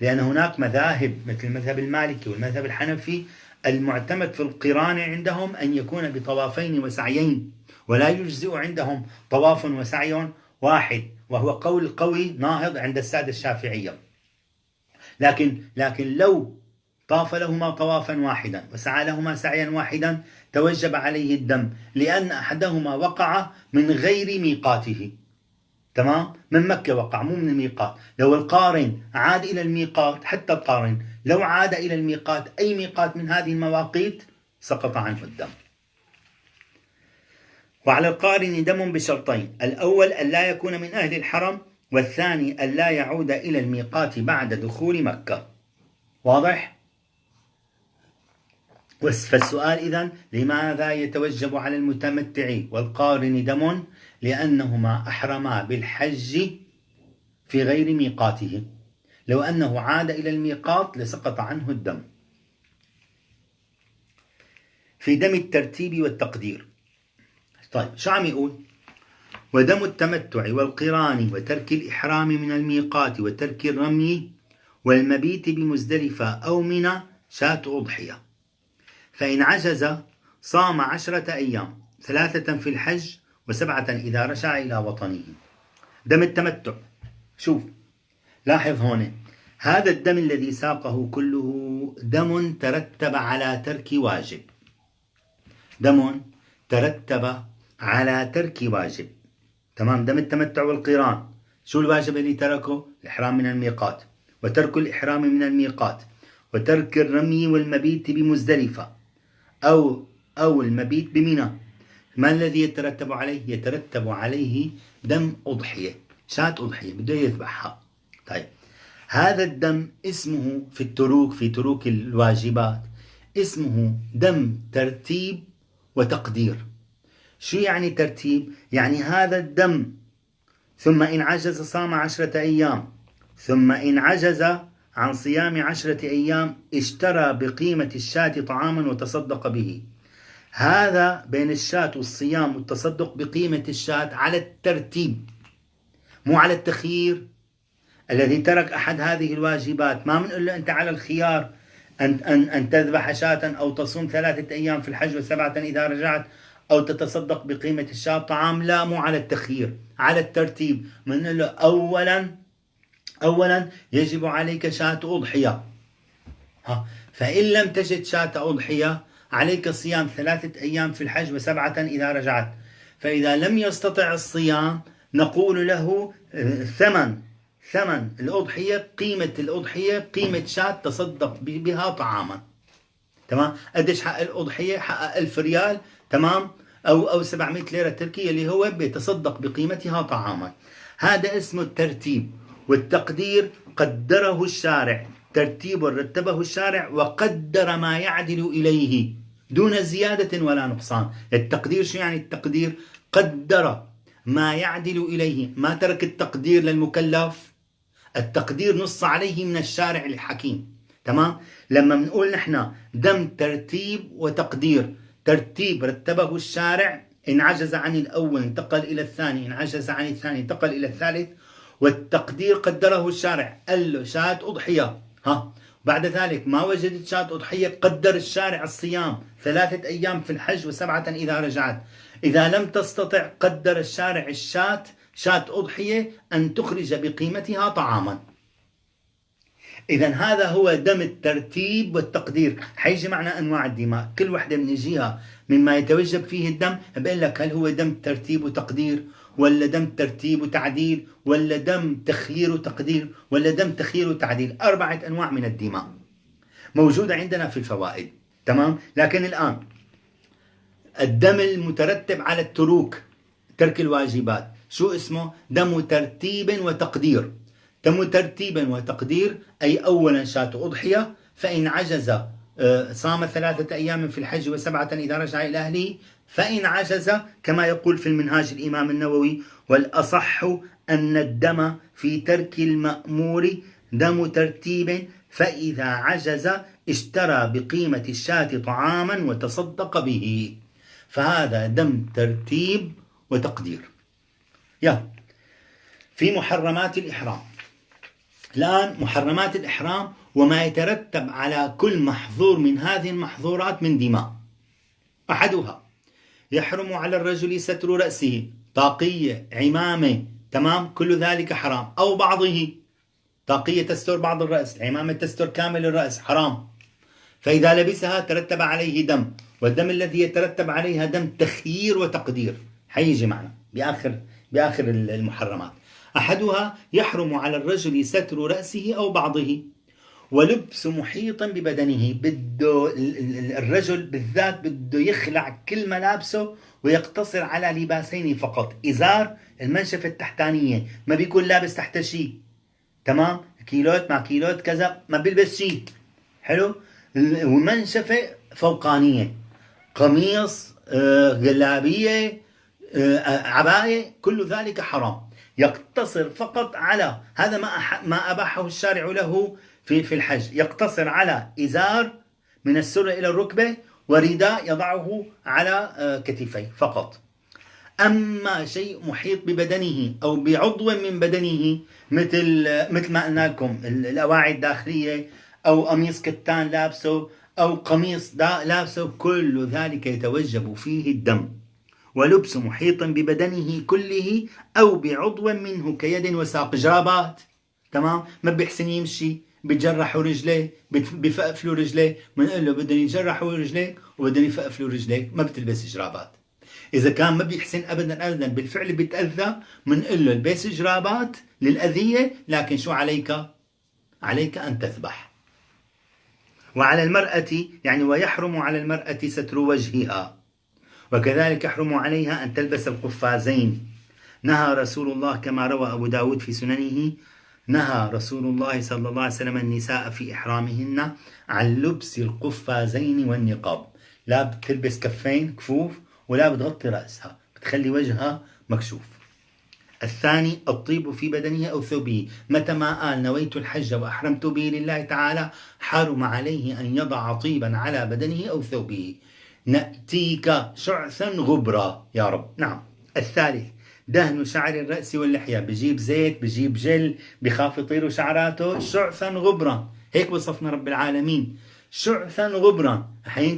لأن هناك مذاهب مثل المذهب المالكي والمذهب الحنفي المعتمد في القران عندهم أن يكون بطوافين وسعيين، ولا يجزئ عندهم طواف وسعي واحد، وهو قول قوي ناهض عند السادة الشافعية. لكن لو طاف لهما طوافا واحدا وسعى لهما سعيا واحدا توجب عليه الدم، لأن أحدهما وقع من غير ميقاته، تمام، من مكة وقع مو من الميقات. لو القارن عاد إلى الميقات، حتى القارن لو عاد إلى الميقات أي ميقات من هذه المواقيت سقط عنه الدم. وعلى القارن دم بشرطين: الأول أن لا يكون من أهل الحرم، والثاني أن لا يعود إلى الميقات بعد دخول مكة. واضح؟ فالسؤال إذن: لماذا يتوجب على المتمتع والقارن دم؟ لأنهما أحرما بالحج في غير ميقاته، لو أنه عاد إلى الميقات لسقط عنه الدم. في دم الترتيب والتقدير. طيب شو عم يقول؟ ودم التمتع والقران وترك الإحرام من الميقات وترك الرمي والمبيت بمزدلفة أو منى شاة أضحية، فإن عجز صام 10 أيام، 3 في الحج و7 إذا رجع إلى وطنه. دم التمتع، شوف لاحظ هون، هذا الدم الذي ساقه كله دم ترتب على ترك واجب، دم ترتب على ترك واجب، تمام. دم التمتع والقران، شو الواجب اللي تركه؟ الإحرام من الميقات، وترك الإحرام من الميقات، وترك الرمي والمبيت بمزدلفة أو المبيت بمنى. ما الذي يترتب عليه؟ يترتب عليه دم أضحية، شاة أضحية بده يذبحها. طيب هذا الدم اسمه في تروك الواجبات اسمه دم ترتيب وتقدير. شو يعني ترتيب؟ يعني هذا الدم ثم إن عجز صام 10 أيام، ثم إن عجز عن صيام 10 أيام اشترى بقيمة الشاة طعاما وتصدق به. هذا بين الشاة والصيام والتصدق بقيمة الشاة على الترتيب، مو على التخيير. الذي ترك أحد هذه الواجبات ما بنقول له أنت على الخيار أن تذبح شاة أو تصوم 3 أيام في الحج و7 إذا رجعت، أو تتصدق بقيمة الشاة طعام. لا، مو على التخيير، على الترتيب. بنقول له أولا يجب عليك شاة أضحية، فإن لم تجد شاة أضحية عليك صيام 3 أيام في الحج و7 إذا رجعت. فإذا لم يستطع الصيام نقول له ثمن الأضحية، قيمة الأضحية قيمة شاة تصدق بها طعاما، تمام. قديش حق الأضحية؟ حق 1000 ريال، تمام، أو 700 ليرة تركية، اللي هو بيتصدق بقيمتها طعاما. هذا اسمه الترتيب. والتقدير قدره الشارع، ترتيب رتبه الشارع وقدر ما يعدل إليه دون زيادة ولا نقصان. التقدير شو يعني؟ التقدير قدر ما يعدل إليه، ما ترك التقدير للمكلف، التقدير نص عليه من الشارع الحكيم، تمام. لما بنقول نحن دم ترتيب وتقدير، ترتيب رتبه الشارع، إن عجز عن الأول انتقل إلى الثاني، إن عجز عن الثاني انتقل إلى الثالث. والتقدير قدره الشارع، قال له شاة أضحية، بعد ذلك ما وجدت شاة أضحية، قدر الشارع الصيام 3 أيام في الحج و7 إذا رجعت. إذا لم تستطع قدر الشارع شاة أضحية أن تخرج بقيمتها طعاما. إذا هذا هو دم الترتيب والتقدير. حيجي معنا أنواع الدماء، كل وحدة بنجيها مما يتوجب فيه الدم بقول لك هل هو دم ترتيب وتقدير، ولا دم ترتيب وتعديل، ولا دم تخيير وتقدير، ولا دم تخيير وتعديل. 4 أنواع من الدماء موجودة عندنا في الفوائد، تمام. لكن الآن الدم المترتب على ترك الواجبات شو اسمه؟ دم ترتيب وتقدير. دم ترتيب وتقدير أي أولا شاة أضحية، فإن عجز صام 3 أيام في الحج و7 إذا رجع إلى أهله. فإن عجز كما يقول في المنهاج الإمام النووي: والأصح أن الدم في ترك المأمور دم ترتيب فإذا عجز اشترى بقيمة الشاة طعاما وتصدق به. فهذا دم ترتيب وتقدير. في محرمات الإحرام. الآن محرمات الإحرام وما يترتب على كل محظور من هذه المحظورات من دماء. أحدها يحرم على الرجل ستر رأسه، طاقية، عمامة، تمام، كل ذلك حرام، أو بعضه. طاقية تستر بعض الرأس، عمامة تستر كامل الرأس، حرام. فإذا لبسها ترتب عليه دم، والدم الذي يترتب عليها دم تخيير وتقدير، حيجي معنا بآخر المحرمات. أحدها يحرم على الرجل ستر رأسه أو بعضه، ولبس محيط ببدنه. بده الرجل بالذات بده يخلع كل ملابسه ويقتصر على لباسين فقط. إزار، المنشفة التحتانية، ما بيكون لابس تحت شيء، تمام، كيلوت مع كيلوت كذا، ما بيلبس شيء، حلو. ومنشفة فوقانية، قميص، جلابية، عباية، كل ذلك حرام. يقتصر فقط على هذا ما أباحه الشارع له في الحج. يقتصر على إزار من السرة إلى الركبة، ورداء يضعه على كتفيه فقط. أما شيء محيط ببدنه أو بعضو من بدنه مثل ما قلنا لكم الأواعي الداخلية، أو قميص كتان لابسه، أو قميص لابسه، كل ذلك يتوجب فيه الدم. ولبس محيط ببدنه كله أو بعضو منه كيد وساق، جرابات، تمام، ما بيحسن يمشي، بتجرحوا رجليه، بفقفلوا رجليه، بنقول له بدهم يجرحوا رجليك وبدهم يفقفلوا رجليك، ما بتلبس جرابات. إذا كان ما بيحسن أبدا بالفعل بيتأذى، بنقول له البس جرابات للأذية، لكن شو عليك أن تذبح. وعلى المرأة يعني ويحرم على المرأة ستر وجهها، وكذلك يحرم عليها أن تلبس القفازين. نهى رسول الله كما روى أبو داود في سننه، نهى رسول الله صلى الله عليه وسلم النساء في إحرامهن عن لبس القفازين والنقاب. لا بتلبس كفين كفوف، ولا بتغطي رأسها، بتخلي وجهها مكشوف. الثاني الطيب في بدنه أو ثوبه. متى ما قال نويت الحج وأحرمت به لله تعالى، حرم عليه أن يضع طيبا على بدنه أو ثوبه. نأتيك شعثا غبرا يا رب. نعم. الثالث دهن شعر الرأس واللحية، بجيب زيت، بجيب جل، بخاف يطيروا شعراته، شعثا غبرا، هيك وصفنا رب العالمين، شعثا غبرا.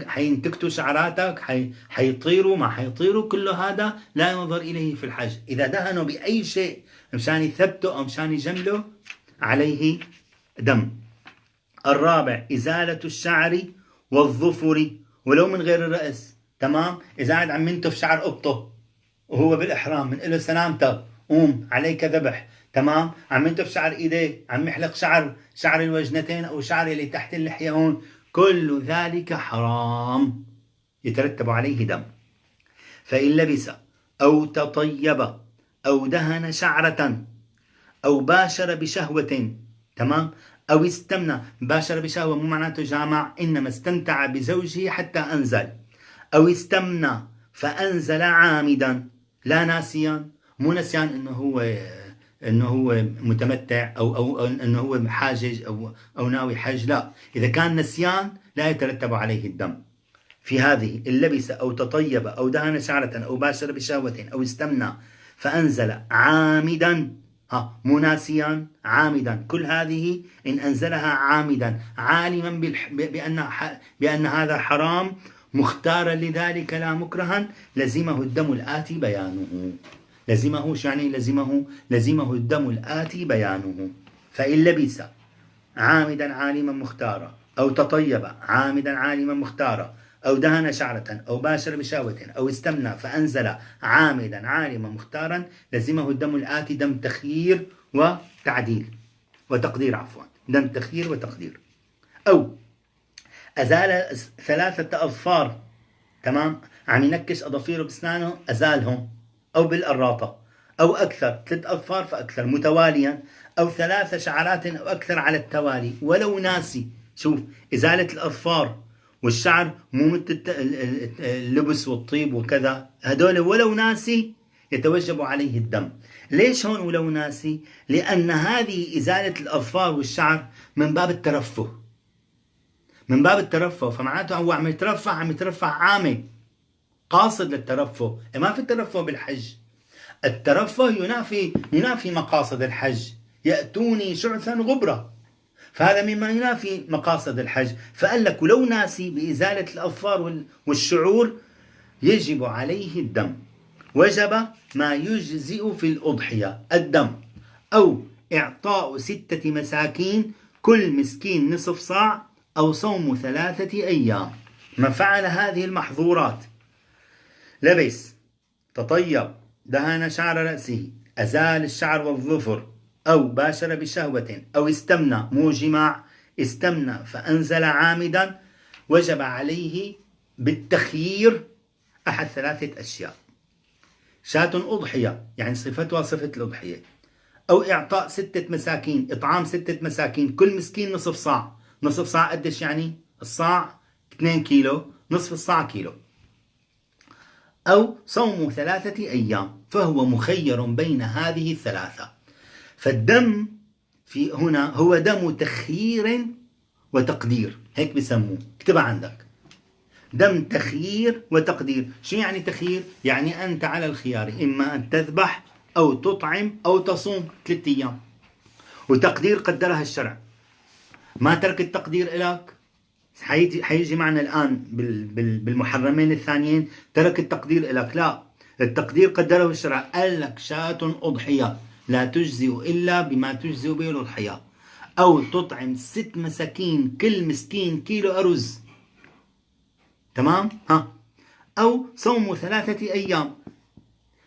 حينتكتوا شعراتك، حيطيروا ما حيطيروا، كل هذا لا ينظر إليه في الحج. إذا دهنوا بأي شيء مشان يثبتوا أو مشان يجملوا عليه دم. الرابع إزالة الشعر والظفر ولو من غير الرأس، تمام. إذا قاعد عم ينتف شعر قطه وهو بالإحرام، بنقول له سلامتك، قوم عليك ذبح، تمام. عم ينتف شعر إيديه، عم يحلق شعر الوجنتين أو شعر اللي تحت اللحية هون، كل ذلك حرام، يترتب عليه دم. فإن لبس أو تطيب أو دهن شعرة أو باشر بشهوة، تمام، أو استمنى. باشر بشهوة مو معناته جامع، إنما استمتع بزوجه حتى أنزل. أو استمنى فأنزل عامدا، لا ناسيا، مو نسيان إنه هو متمتع أو إنه هو حاجج أو ناوي حج، لا. إذا كان نسيان لا يترتب عليه الدم. في هذه إن لبس أو تطيب أو دهن شعرة أو باشر بشهوة أو استمنى فأنزل عامدا، مو ناسيا، عامدا. كل هذه إن أنزلها عامدا عالما بأن هذا حرام، مختارا لذلك لا مكرها، لزمه الدم الآتي بيانه. لزمه شو يعني لزمه الدم الآتي بيانه. فإن لبس عامدا عالما مختارا، أو تطيب عامدا عالما مختارا، أو دهن شعرة أو باشر بشهوة أو استمنى فأنزل عامدا عالما مختارا، لزمه الدم الآتي دم تخيير وتقدير، دم تخيير وتقدير. أو أزال 3 أظفار، تمام، عم ينكش أظافيره بسنانه، أزالهم، أو بالقراطة، أو أكثر، 3 أظفار فأكثر متواليا، أو 3 شعرات أو أكثر على التوالي ولو ناسي. شوف، إزالة الأظفار والشعر مو مثل اللبس والطيب وكذا، هدول ولو ناسي يتوجب عليه الدم. ليش هون ولو ناسي؟ لأن هذه إزالة الأظفار والشعر من باب الترفه، من باب الترفه. فمعناته هو عم يترفع عامل قاصد للترفه. ما في الترفه بالحج. الترفه ينافي مقاصد الحج. يأتوني شعثا غبرا، فهذا مما ينافي مقاصد الحج. فقال لك ولو ناسي بإزالة الأظفار والشعور يجب عليه الدم. وجب ما يجزئ في الأضحية الدم، أو إعطاء 6 مساكين كل مسكين نصف صاع، أو صوم 3 أيام. من فعل هذه المحظورات: لبس، تطيب، دهن شعر رأسه، أزال الشعر والظفر، أو باشر بشهوة، أو استمنى، مو جماع، استمنى فأنزل عامدا، وجب عليه بالتخيير أحد 3 أشياء: شاة أضحية يعني صفتها صفة الأضحية، أو إعطاء 6 مساكين، إطعام 6 مساكين كل مسكين نصف صاع. نصف صاع قديش يعني؟ الصاع 2 كيلو، نصف الصاع كيلو. أو صوم 3 أيام. فهو مخير بين هذه ال3. فالدم في هنا هو دم تخيير وتقدير، هيك بسموه، اكتبها عندك: دم تخيير وتقدير. شو يعني تخيير؟ يعني أنت على الخيار، إما أن تذبح أو تطعم أو تصوم 3 أيام. وتقدير قدرها الشرع، ما ترك التقدير إلك. حيجي معنا الآن بالمحرمين الثانيين ترك التقدير إلك. لا، التقدير قدره الشرع. قال لك شاة أضحية لا تجزئ إلا بما تجزئ به الأضحية، أو تطعم 6 مساكين كل مسكين كيلو أرز. تمام؟ أو صوم 3 أيام،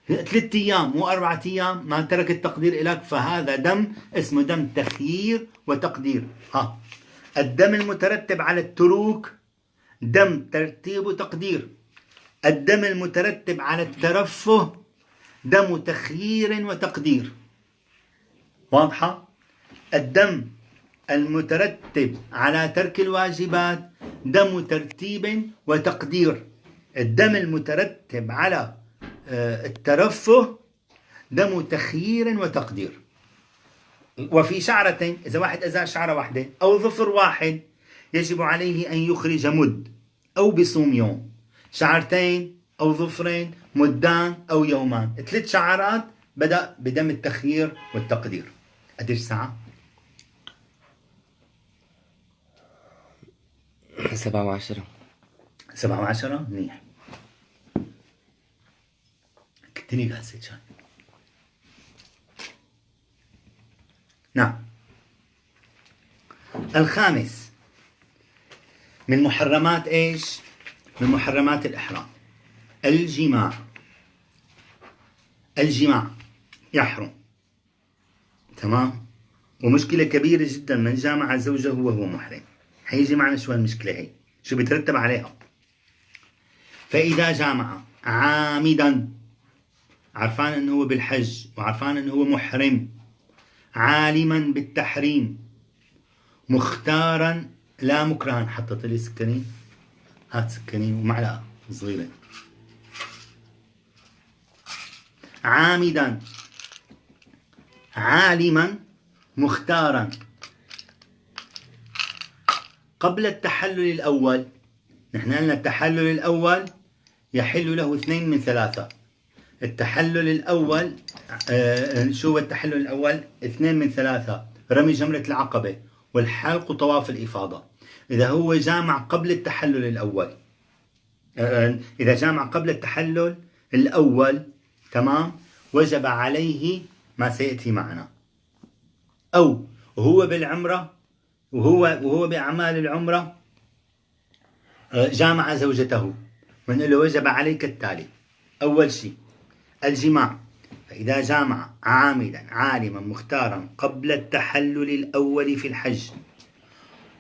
3 أيام مو 4 أيام. ما ترك التقدير إلك، فهذا دم اسمه دم تخيير وتقدير. الدم المترتب على التروك دم ترتيب وتقدير. الدم المترتب على الترفه دم تخيير وتقدير. واضحة؟ الدم المترتب على ترك الواجبات دم ترتيب وتقدير. الدم المترتب على الترفه دم تخيير وتقدير. وفي شعرتين، إذا واحد أزال شعرة واحدة أو ظفر واحد يجب عليه أن يخرج مد أو بصوم يوم. شعرتين أو ظفرين مدان أو يومان. 3 شعرات بدأ بدم التخيير والتقدير. قديش ساعة؟ 7 و10. 7 و10 منيح. كتني قاسي شان. نعم. الخامس من محرمات ايش؟ من محرمات الإحرام الجماع. الجماع يحرم. تمام؟ ومشكلة كبيرة جدا من جامع زوجه وهو محرم. حيجي معنا شو المشكلة هي، شو بيترتب عليها. فإذا جامع عامدا، عرفان انه هو بالحج وعرفان انه هو محرم، عالما بالتحريم، مختارا لا مكرها. حطت لي سكرين، هات سكرين ومعلقة صغيرة. عامدا، عالما، مختارا. قبل التحلل الأول، نحن قلنا التحلل الأول يحل له 2 من 3. التحلل الأول شو هو التحلل الأول؟ 2 من 3: رمي جمرة العقبة والحلق وطواف الإفاضة. إذا هو جامع قبل التحلل الأول، إذا جامع قبل التحلل الأول، تمام، وجب عليه ما سيأتي معنا. أو وهو بالعمرة، وهو بأعمال العمرة جامع زوجته، من له وجب عليك التالي: أول شيء الجماع. فإذا جامع عامدا عالما مختارا قبل التحلل الأول في الحج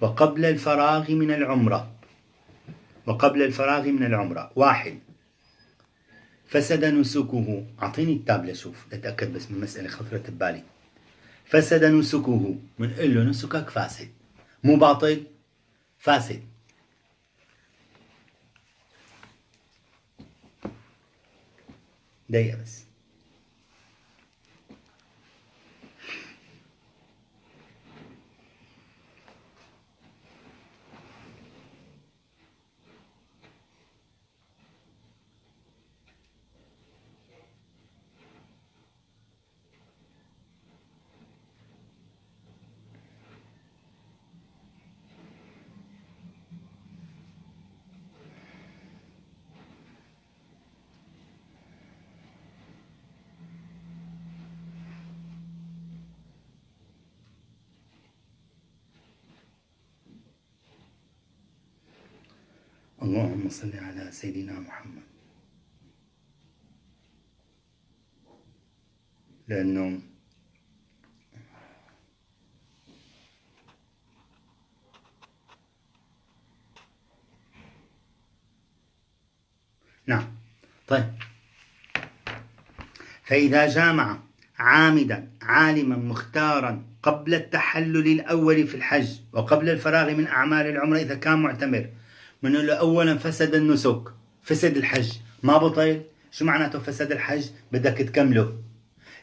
وقبل الفراغ من العمرة، 1 فسد نسكه. أعطيني التابلة شوف أتأكد بس من مسألة خطرت ببالي. فسد نسكه، بنقول له نسكك فاسد، مو باطل، فاسد. دقيقة بس. اللهم صل على سيدنا محمد. لأنه نعم. طيب، فإذا جامع عامدا عالما مختارا قبل التحلل الأول في الحج وقبل الفراغ من أعمال العمرة إذا كان معتمر، من أولا فسد النسك، فسد الحج، ما بطل. شو معناته فسد الحج؟ بدك تكمله،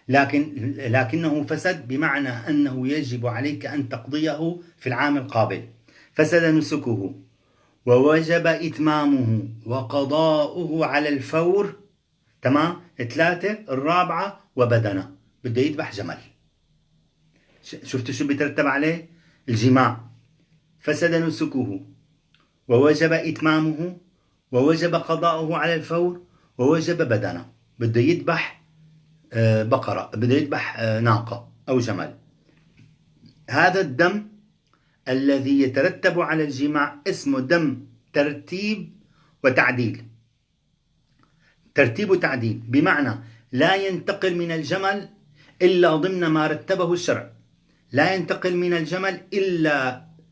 لكنه فسد بمعنى أنه يجب عليك أن تقضيه في العام القابل. فسد نسكه ووجب إتمامه وقضاؤه على الفور. تمام. 3 الرابعة وبدنه، بده يذبح جمل. شفتوا شو بيترتب عليه؟ الجماع، فسد نسكه ووجب إتمامه ووجب قضاؤه على الفور ووجب بدنه، بده يذبح بقرة، بده يذبح ناقة أو جمل. هذا الدم الذي يترتب على الجماع اسمه دم ترتيب وتعديل. ترتيب وتعديل بمعنى لا ينتقل من الجمل إلا ضمن ما رتبه الشرع، لا ينتقل من الجمل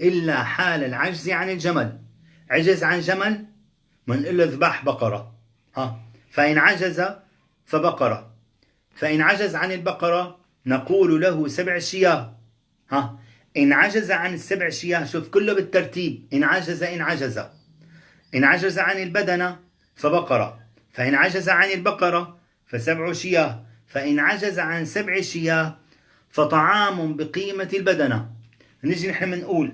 إلا حال العجز عن الجمل. عجز عن جمل منقول له اذبح بقرة، فإن عجز فبقرة، فإن عجز عن البقرة نقول له 7 شياه. إن عجز عن ال7 شياه، شوف كله بالترتيب، إن عجز عن البدنة فبقرة، فإن عجز عن البقرة ف7 شياه، فإن عجز عن 7 شياه فطعام بقيمة البدنة. نجي نحن بنقول،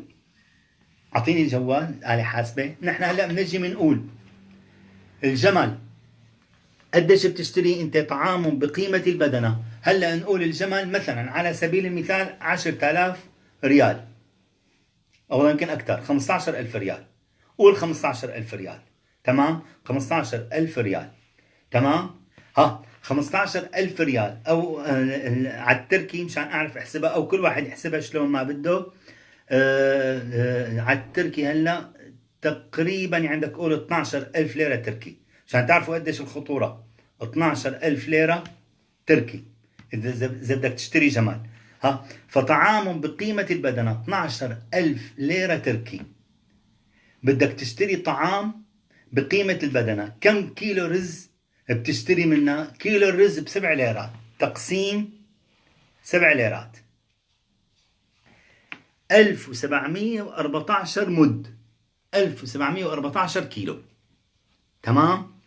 أعطيني الجوال آلة حاسبة، نحن هلا بنجي بنقول الجمل قديش بتشتري أنت طعام بقيمة البدنة. هلا نقول الجمل مثلا على سبيل المثال 10,000 ريال، أو يمكن أكثر، 15,000 ريال. قول 15,000 ريال. تمام. 15,000 ريال. تمام. 15,000 ريال، أو على التركي مشان أعرف أحسبها، أو كل واحد يحسبها شلون ما بده. على التركي هلا تقريبا عندك قول 12,000 ليرة تركي، عشان تعرفوا قديش الخطورة. 12,000 ليرة تركي إذا بدك تشتري جمال. فطعام بقيمة البدنة 12,000 ليرة تركي. بدك تشتري طعام بقيمة البدنة، كم كيلو رز بتشتري منها؟ كيلو الرز ب7 ليرات، تقسيم 7 ليرات 1714 مد، 1714 كيلو. تمام.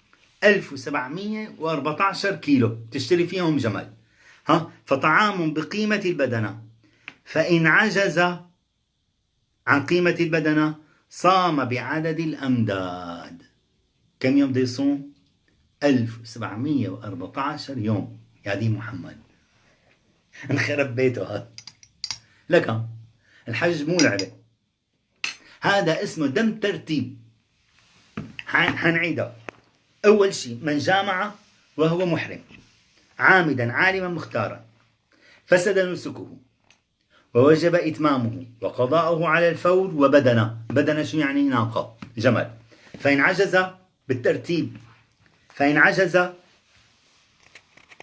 1714 كيلو تشتري فيهم جمل. فطعام بقيمة البدنة، فإن عجز عن قيمة البدنة صام بعدد الأمداد. كم يوم بده يصوم؟ 1714 يوم. يا دين محمد، انخرب بيته هذا. لكن الحج مو لعبة، هذا اسمه دم ترتيب. حنعيده. أول شيء، من جامع وهو محرم عامدا عالما مختارا فسد نسكه ووجب إتمامه وقضاؤه على الفور وبدنه. بدنه شو يعني؟ ناقة، جمل. فإن عجز بالترتيب، فإن عجز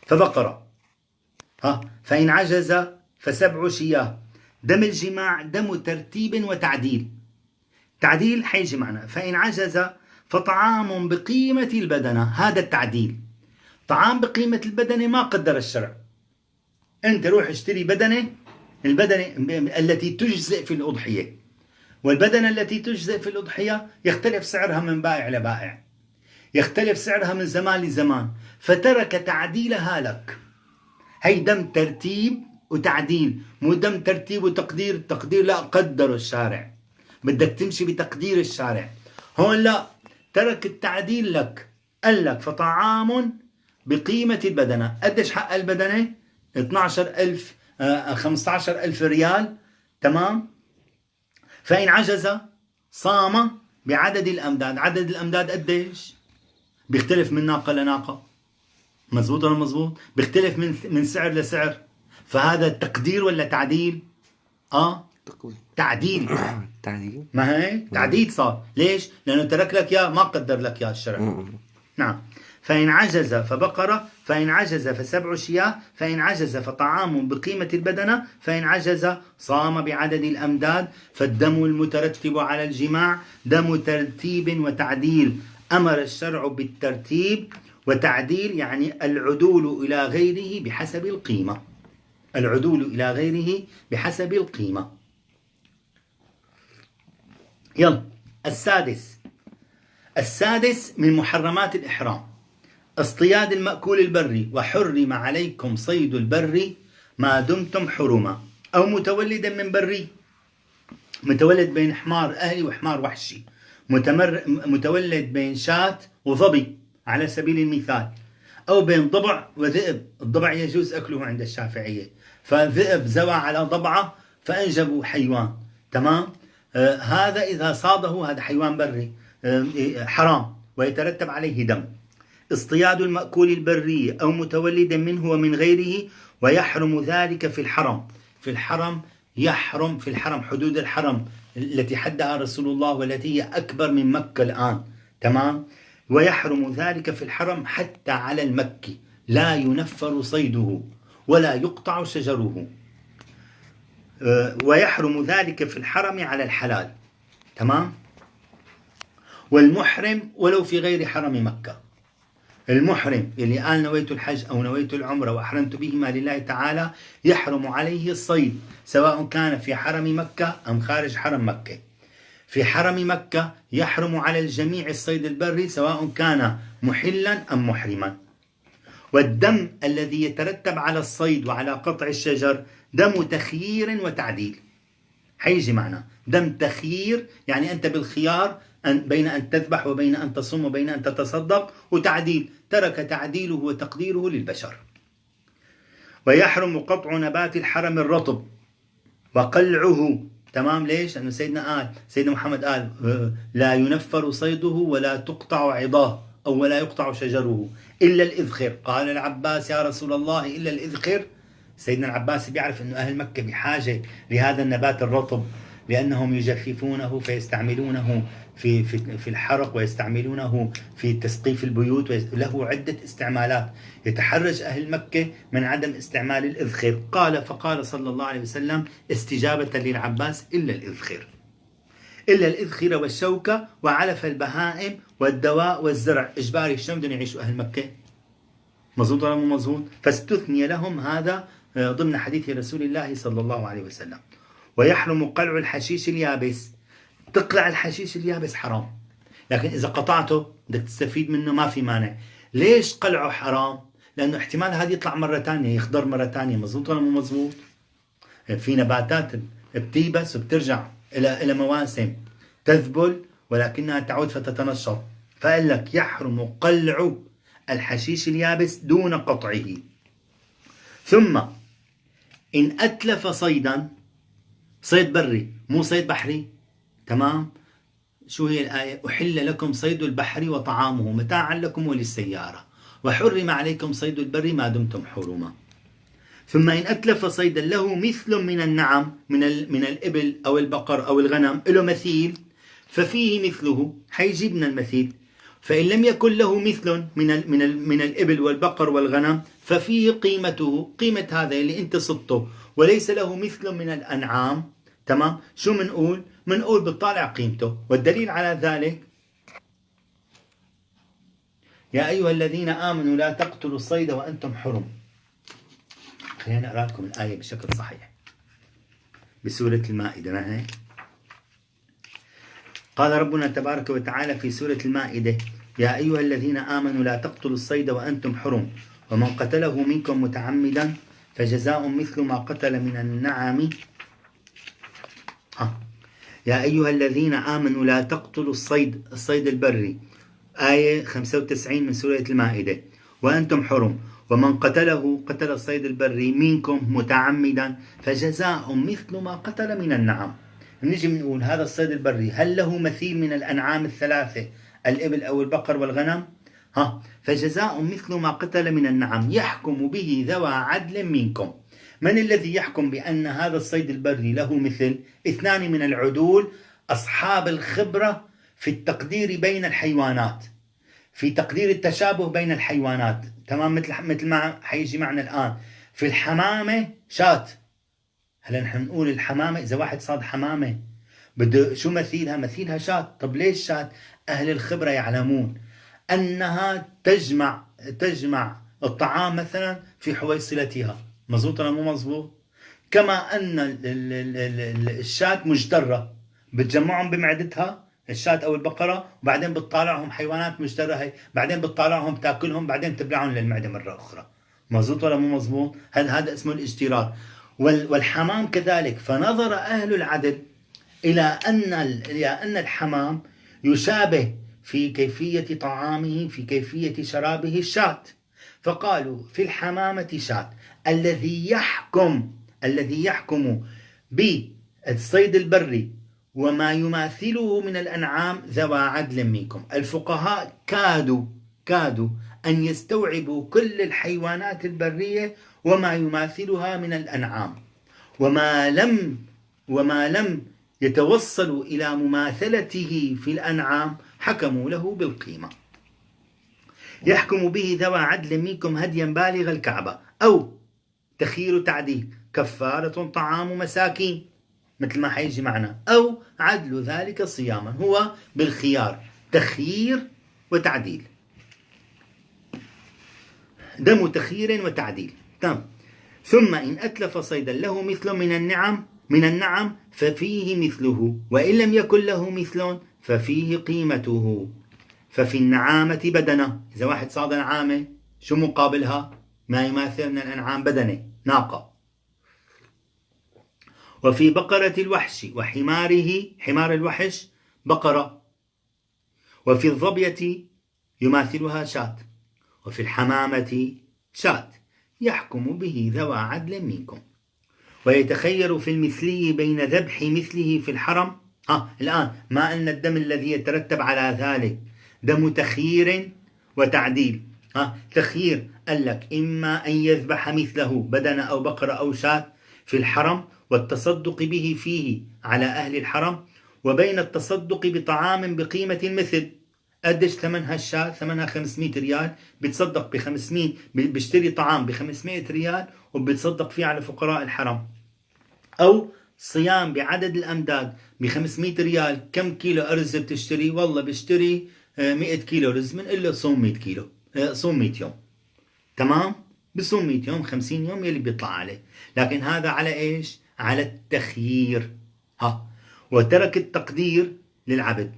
فبقرة، فإن عجز ف7 شياه. دم الجماع دم ترتيب وتعديل. تعديل حيجي معنا. فإن عجز فطعام بقيمة البدنة، هذا التعديل. طعام بقيمة البدنة ما قدر الشرع. أنت روح اشتري بدنة، البدنة التي تجزئ في الأضحية، والبدنة التي تجزئ في الأضحية يختلف سعرها من بائع لبائع، يختلف سعرها من زمان لزمان، فترك تعديلها لك. هي دم ترتيب وتعديل، مو دم ترتيب وتقدير. التقدير لا، قدر الشارع، بدك تمشي بتقدير الشارع. هون لا، ترك التعديل لك، قال لك فطعام بقيمة البدنة. قديش حق البدنة؟ 12,000 15,000 ريال. تمام. فإن عجز صام بعدد الأمداد. عدد الأمداد قديش؟ بيختلف من ناقة لناقة، مزبوط ولا مزبوط؟ بيختلف من سعر لسعر. فهذا تقدير ولا تعديل؟ تعديل. تعديل. ما هيك تعديل صار. ليش؟ لأنه ترك لك يا ما قدر لك يا الشرع. نعم. فإن عجز فبقرة، فإن عجز فسبع شياه، فإن عجز فطعام بقيمة البدنة، فإن عجز صام بعدد الأمداد. فالدم المترتب على الجماع دم ترتيب وتعديل. أمر الشرع بالترتيب وتعديل، يعني العدول إلى غيره بحسب القيمة. العدول إلى غيره بحسب القيمة. يلا السادس من محرمات الإحرام اصطياد المأكول البري. وحرم عليكم صيد البر ما دمتم حرما، أو متولدا من بري، متولد بين حمار أهلي وحمار وحشي، متولد بين شاة وظبي على سبيل المثال، أو بين ضبع وذئب. الضبع يجوز أكله عند الشافعية، فالذئب زوى على ضبعة فأنجبوا حيوان. تمام. هذا إذا صاده هذا حيوان بري حرام ويترتب عليه دم. اصطياد المأكول البري أو متولدا منه ومن غيره، ويحرم ذلك في الحرم. في الحرم يحرم، في الحرم حدود الحرم التي حدها رسول الله والتي هي أكبر من مكة الآن. تمام. ويحرم ذلك في الحرم حتى على المكي، لا ينفر صيده ولا يقطع شجره. ويحرم ذلك في الحرم على الحلال. تمام. والمحرم ولو في غير حرم مكة، المحرم اللي قال نويت الحج أو نويت العمرة وأحرمت بهما لله تعالى، يحرم عليه الصيد سواء كان في حرم مكة أم خارج حرم مكة. في حرم مكة يحرم على الجميع الصيد البري سواء كان محلا أم محرما. والدم الذي يترتب على الصيد وعلى قطع الشجر دم تخيير وتعديل. حيجي معنا دم تخيير، يعني أنت بالخيار بين أن تذبح وبين أن تصوم وبين أن تتصدق، وتعديل ترك تعديله وتقديره للبشر. ويحرم قطع نبات الحرم الرطب وقلعه. تمام. ليش؟ لأنه سيدنا محمد قال لا ينفر صيده ولا تقطع عضاه أو ولا يقطع شجره إلا الإذخر. قال العباس يا رسول الله إلا الإذخر. سيدنا العباس بيعرف أنه أهل مكة بحاجة لهذا النبات الرطب، لأنهم يجففونه فيستعملونه في الحرق، ويستعملونه في تسقيف البيوت، له عدة استعمالات. يتحرج أهل مكة من عدم استعمال الإذخر. فقال صلى الله عليه وسلم استجابة للعباس إلا الإذخر، إلا الإذخر والشوكة وعلف البهائم والدواء والزرع. إجباري شلون بدهم يعيشوا أهل مكة؟ مظبوط ولا مو مظبوط؟ فاستثني لهم هذا ضمن حديث رسول الله صلى الله عليه وسلم. ويحرم قلع الحشيش اليابس. تقلع الحشيش اليابس حرام، لكن إذا قطعته بدك تستفيد منه ما في مانع. ليش قلعه حرام؟ لأنه احتمال هذا يطلع مرة تانية، يخضر مرة تانية. مظبوط ولا مو مظبوط؟ في نباتات بتيبس وبترجع إلى مواسم تذبل ولكنها تعود فتتنشط. فقال لك يحرم قلع الحشيش اليابس دون قطعه. ثم إن أتلف صيدا، صيد بري مو صيد بحري. تمام. شو هي الآية؟ أحل لكم صيد البحر وطعامه متاعا لكم وللسيارة، وحرم عليكم صيد البر ما دمتم حرما. ثم إن أتلف صيدا له مثل من النعم، من الإبل أو البقر أو الغنم له مثيل، ففيه مثله. حيجيبنا المثيل. فإن لم يكن له مثل من الإبل والبقر والغنم، ففيه قيمته، قيمة هذا اللي أنت صدته، وليس له مثل من الأنعام. تمام. شو منقول؟ منقول بتطالع قيمته. والدليل على ذلك يا أيها الذين آمنوا لا تقتلوا الصيد وأنتم حرم. خلينا أقرأ لكم الآية بشكل صحيح بسورة المائدة. ما هيك؟ قال ربنا تبارك وتعالى في سورة المائدة يا أيها الذين آمنوا لا تقتلوا الصيد وأنتم حرم، ومن قتله منكم متعمدا فجزاء مثل ما قتل من النعم. يا أيها الذين آمنوا لا تقتلوا الصيد البري، آية 95 من سورة المائدة. وأنتم حرم، ومن قتل الصيد البري منكم متعمدا فجزاء مثل ما قتل من النعم. نجي بنقول هذا الصيد البري هل له مثيل من الأنعام الثلاثة، الإبل أو البقر والغنم؟ فجزاء مثل ما قتل من النعم يحكم به ذوى عدل منكم. من الذي يحكم بأن هذا الصيد البري له مثل؟ اثنان من العدول أصحاب الخبرة في التقدير بين الحيوانات، في تقدير التشابه بين الحيوانات. تمام، مثل ما حيجي معنا الآن في الحمامة شات. هلا نحن نقول الحمامة، إذا واحد صاد حمامة بده شو مثيلها؟ مثيلها شات. طب ليش شات؟ أهل الخبرة يعلمون أنها تجمع الطعام مثلا في حويصلتها. مزبوط ولا مو مزبوط؟ كما أن الشاة مجدرة، بتجمعهم بمعدتها الشاة أو البقرة، وبعدين بتطالعهم حيوانات مجدرة هي، بعدين بتطالعهم تاكلهم، بعدين تبلعهم للمعدة مرة أخرى. مزبوط ولا مو مزبوط؟ هذا اسمه الاجترار. والحمام كذلك. فنظر أهل العدل إلى أن الحمام يشابه في كيفية طعامه، في كيفية شرابه الشاة، فقالوا في الحمامة شاة. الذي يحكم بالصيد البري وما يماثله من الأنعام ذوى عدل منكم. الفقهاء كادوا أن يستوعبوا كل الحيوانات البرية وما يماثلها من الأنعام، وما لم يتوصلوا إلى مماثلته في الأنعام حكموا له بالقيمة. يحكم به ذوى عدل منكم هديا بالغ الكعبة، أو تخيير تعديل، كفارة طعام مساكين مثل ما حيجي معنا، أو عدل ذلك صياما. هو بالخيار، تخيير وتعديل، دم تخيير وتعديل. تمام. ثم إن أتلف صيدا له مثل من النعم ففيه مثله، وإن لم يكن له مثل ففيه قيمته. ففي النعامة بدنة. إذا واحد صاد نعامة شو مقابلها؟ ما يماثل من الأنعام بدنة، ناقة. وفي بقرة الوحش وحماره، حمار الوحش بقرة. وفي الظبية يماثلها شاة. وفي الحمامة شاة. يحكم به ذوى عدل منكم. ويتخير في المثلي بين ذبح مثله في الحرم. الآن ما أن الدم الذي يترتب على ذلك دم تخيير وتعديل. تخيير قال لك إما أن يذبح مثله بدنة أو بقرة أو شاة في الحرم والتصدق به فيه على أهل الحرم، وبين التصدق بطعام بقيمة المثل. قديش ثمنها الشاة؟ ثمنها 500 ريال، بتصدق ب 500، بيشتري طعام ب 500 ريال وبتصدق فيه على فقراء الحرم. أو صيام بعدد الأمداد ب 500 ريال. كم كيلو أرز بتشتري؟ والله بشتري 100 كيلو رز، من إلا صوم 100 كيلو، صوم 100 يوم. تمام، بصوم 100 يوم 50 يوم يلي بيطلع عليه. لكن هذا على إيش؟ على التخيير. وترك التقدير للعبد.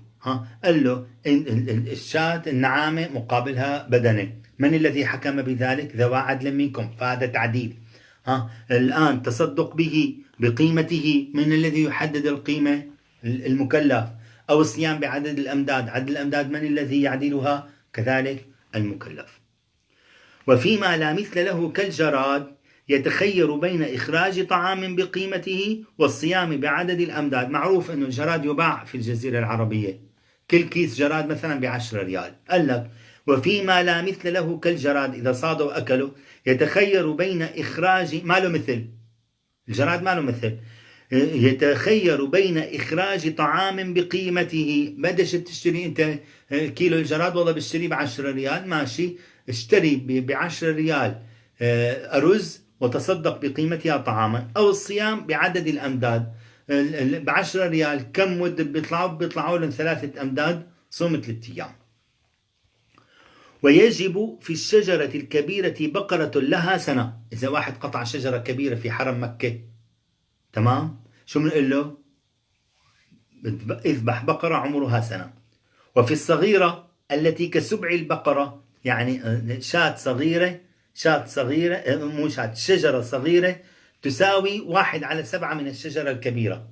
قال له الشاة النعامة مقابلها بدنة. من الذي حكم بذلك؟ ذوى عدل منكم، فهذا تعديل. الآن تصدق به بقيمته، من الذي يحدد القيمة؟ المكلف. أو الصيام بعدد الأمداد، عدد الأمداد من الذي يعدلها؟ كذلك المكلف. وفيما لا مثل له كالجراد يتخير بين إخراج طعام بقيمته والصيام بعدد الأمداد. معروف أن الجراد يباع في الجزيرة العربية، كل كيس جراد مثلا ب10 ريال. قال لك وفيما لا مثل له كالجراد، إذا صادوا وأكلوا يتخير بين إخراج، ما له مثل الجراد، ما له مثل، يتخير بين إخراج طعام بقيمته. بدش بتشتري أنت كيلو الجراد، والله بشتري ب10 ريال، ماشي، اشتري ب10 ريال أرز وتصدق بقيمتها طعاما. أو الصيام بعدد الأمداد، ب10 ريال كم مدة بيطلعوا لهم 3 أمداد، صوم 3 أيام. ويجب في الشجرة الكبيرة بقرة لها سنة. إذا واحد قطع شجرة كبيرة في حرم مكة، تمام، شو بنقول له؟ اذبح بقرة عمرها سنة. وفي الصغيرة التي كسبع البقرة، يعني شاة صغيرة، مو شاة، شجرة صغيرة تساوي 1/7 من الشجرة الكبيرة.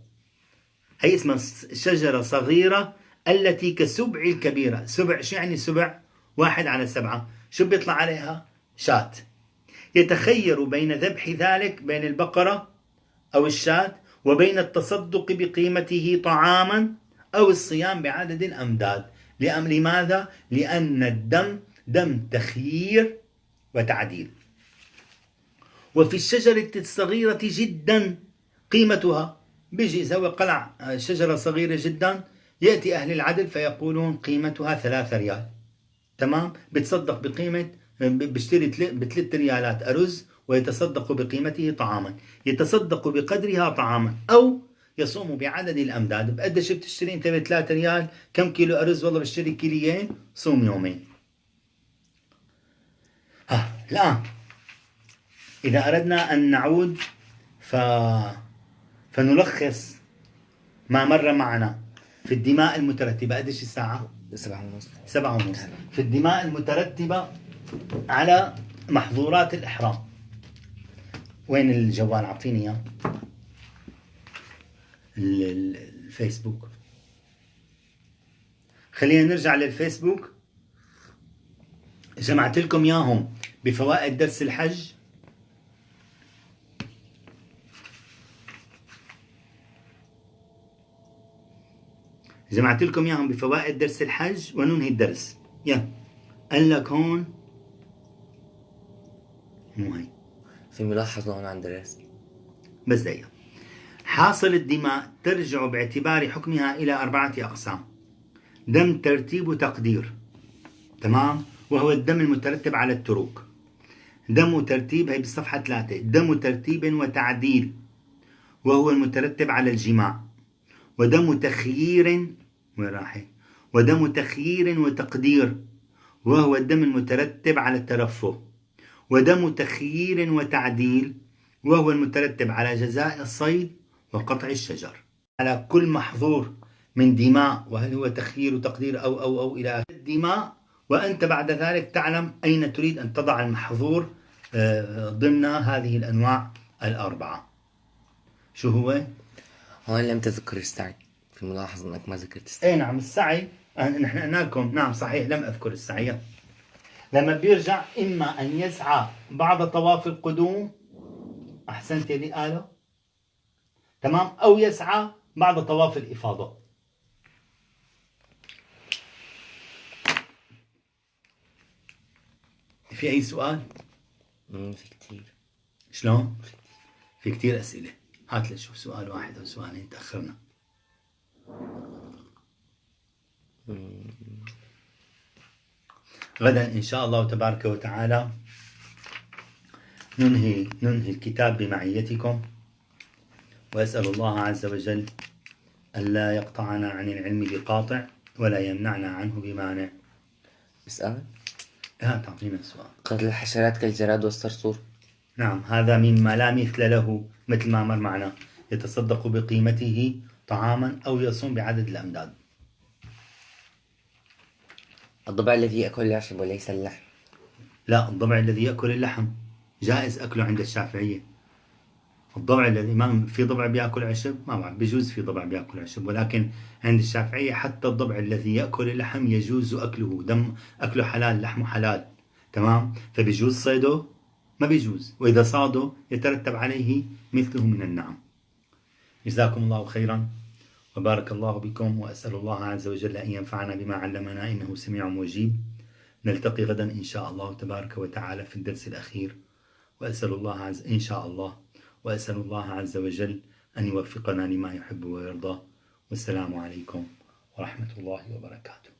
هي اسمها شجرة صغيرة التي كسبع الكبيرة. سبع شو يعني سبع؟ 1/7. شو بيطلع عليها؟ شاة. يتخير بين ذبح ذلك، بين البقرة أو الشاة، وبين التصدق بقيمته طعاما أو الصيام بعدد الأمداد. لماذا؟ لأن الدم دم تخيير وتعديل. وفي الشجرة الصغيرة جدا قيمتها. بيجي يسوي قلع شجرة صغيرة جدا، يأتي أهل العدل فيقولون قيمتها 3 ريال. تمام، بتصدق بقيمة، بيشتري ب3 ريالات أرز ويتصدق بقيمته طعاما، يتصدق بقدرها طعاما، أو يصوم بعدد الأمداد. بقديش بتشتري أنت ب3 ريال؟ كم كيلو أرز؟ والله بشتري كيليين، صوم يومين. الآن إذا أردنا أن نعود فنلخص ما مر معنا في الدماء المترتبة. قديش الساعة؟ 7:30. 7:30. في الدماء المترتبة على محظورات الإحرام. وين الجوال؟ عطيني إياه. الفيسبوك. خلينا نرجع للفيسبوك. جمعت لكم إياهم بفوائد درس الحج. جمعت لكم إياهم بفوائد درس الحج وننهي الدرس. قال لك هون مو هي، في ملاحظة هون عند الرسم بس دقيقة. حاصل الدماء ترجع باعتبار حكمها إلى 4 أقسام: دم ترتيب وتقدير، تمام، وهو الدم المترتب على التروك. دم ترتيب، هي بالصفحة 3. دم ترتيب وتعديل، وهو المترتب على الجماع. ودم تخيير، ودم تخيير وتقدير، وهو الدم المترتب على الترفه. ودم تخيير وتعديل، وهو المترتب على جزاء الصيد وقطع الشجر. على كل محظور من دماء، وهل هو تخيير وتقدير أو إلى الدماء، وأنت بعد ذلك تعلم أين تريد أن تضع المحظور ضمن هذه الأنواع ال4. شو هو؟ هون لم تذكر السعي، في ملاحظة أنك ما ذكرت السعي. نعم، السعي نحن قلنا لكم. نعم صحيح، لم أذكر السعي. لما بيرجع إما أن يسعى بعد طواف القدوم، أحسنت يا دي آله، تمام، أو يسعى بعد طواف الإفاضة. في أي سؤال؟ في كتير. شلون؟ في كتير أسئلة. هات لنشوف سؤال واحد أو سؤالين، تأخرنا. غدا إن شاء الله تبارك وتعالى ننهي الكتاب بمعيتكم، وأسأل الله عز وجل ألا يقطعنا عن العلم بقاطع ولا يمنعنا عنه بمانع. اسأل. تعطينا السؤال. قتل الحشرات كالجراد والصرصور. نعم، هذا مما لا مثل له، مثل ما مر معنا. يتصدق بقيمته طعاما أو يصوم بعدد الأمداد. الضبع الذي يأكل العشب وليس اللحم. لا، الضبع الذي يأكل اللحم جائز أكله عند الشافعية. الضبع الذي ما في ضبع بيأكل عشب، ما بعرف، بيجوز في ضبع بيأكل عشب، ولكن عند الشافعية حتى الضبع الذي يأكل اللحم يجوز أكله. أكله حلال، لحمه حلال، تمام، فبيجوز صيده، ما بيجوز، وإذا صاده يترتب عليه مثله من النعم. جزاكم الله خيرا وبارك الله بكم، وأسأل الله عز وجل أن ينفعنا بما علمنا إنه سميع مجيب. نلتقي غدا إن شاء الله تبارك وتعالى في الدرس الأخير، وأسأل الله إن شاء الله، وأسأل الله عز وجل أن يوفقنا لما يحب ويرضى. والسلام عليكم ورحمة الله وبركاته.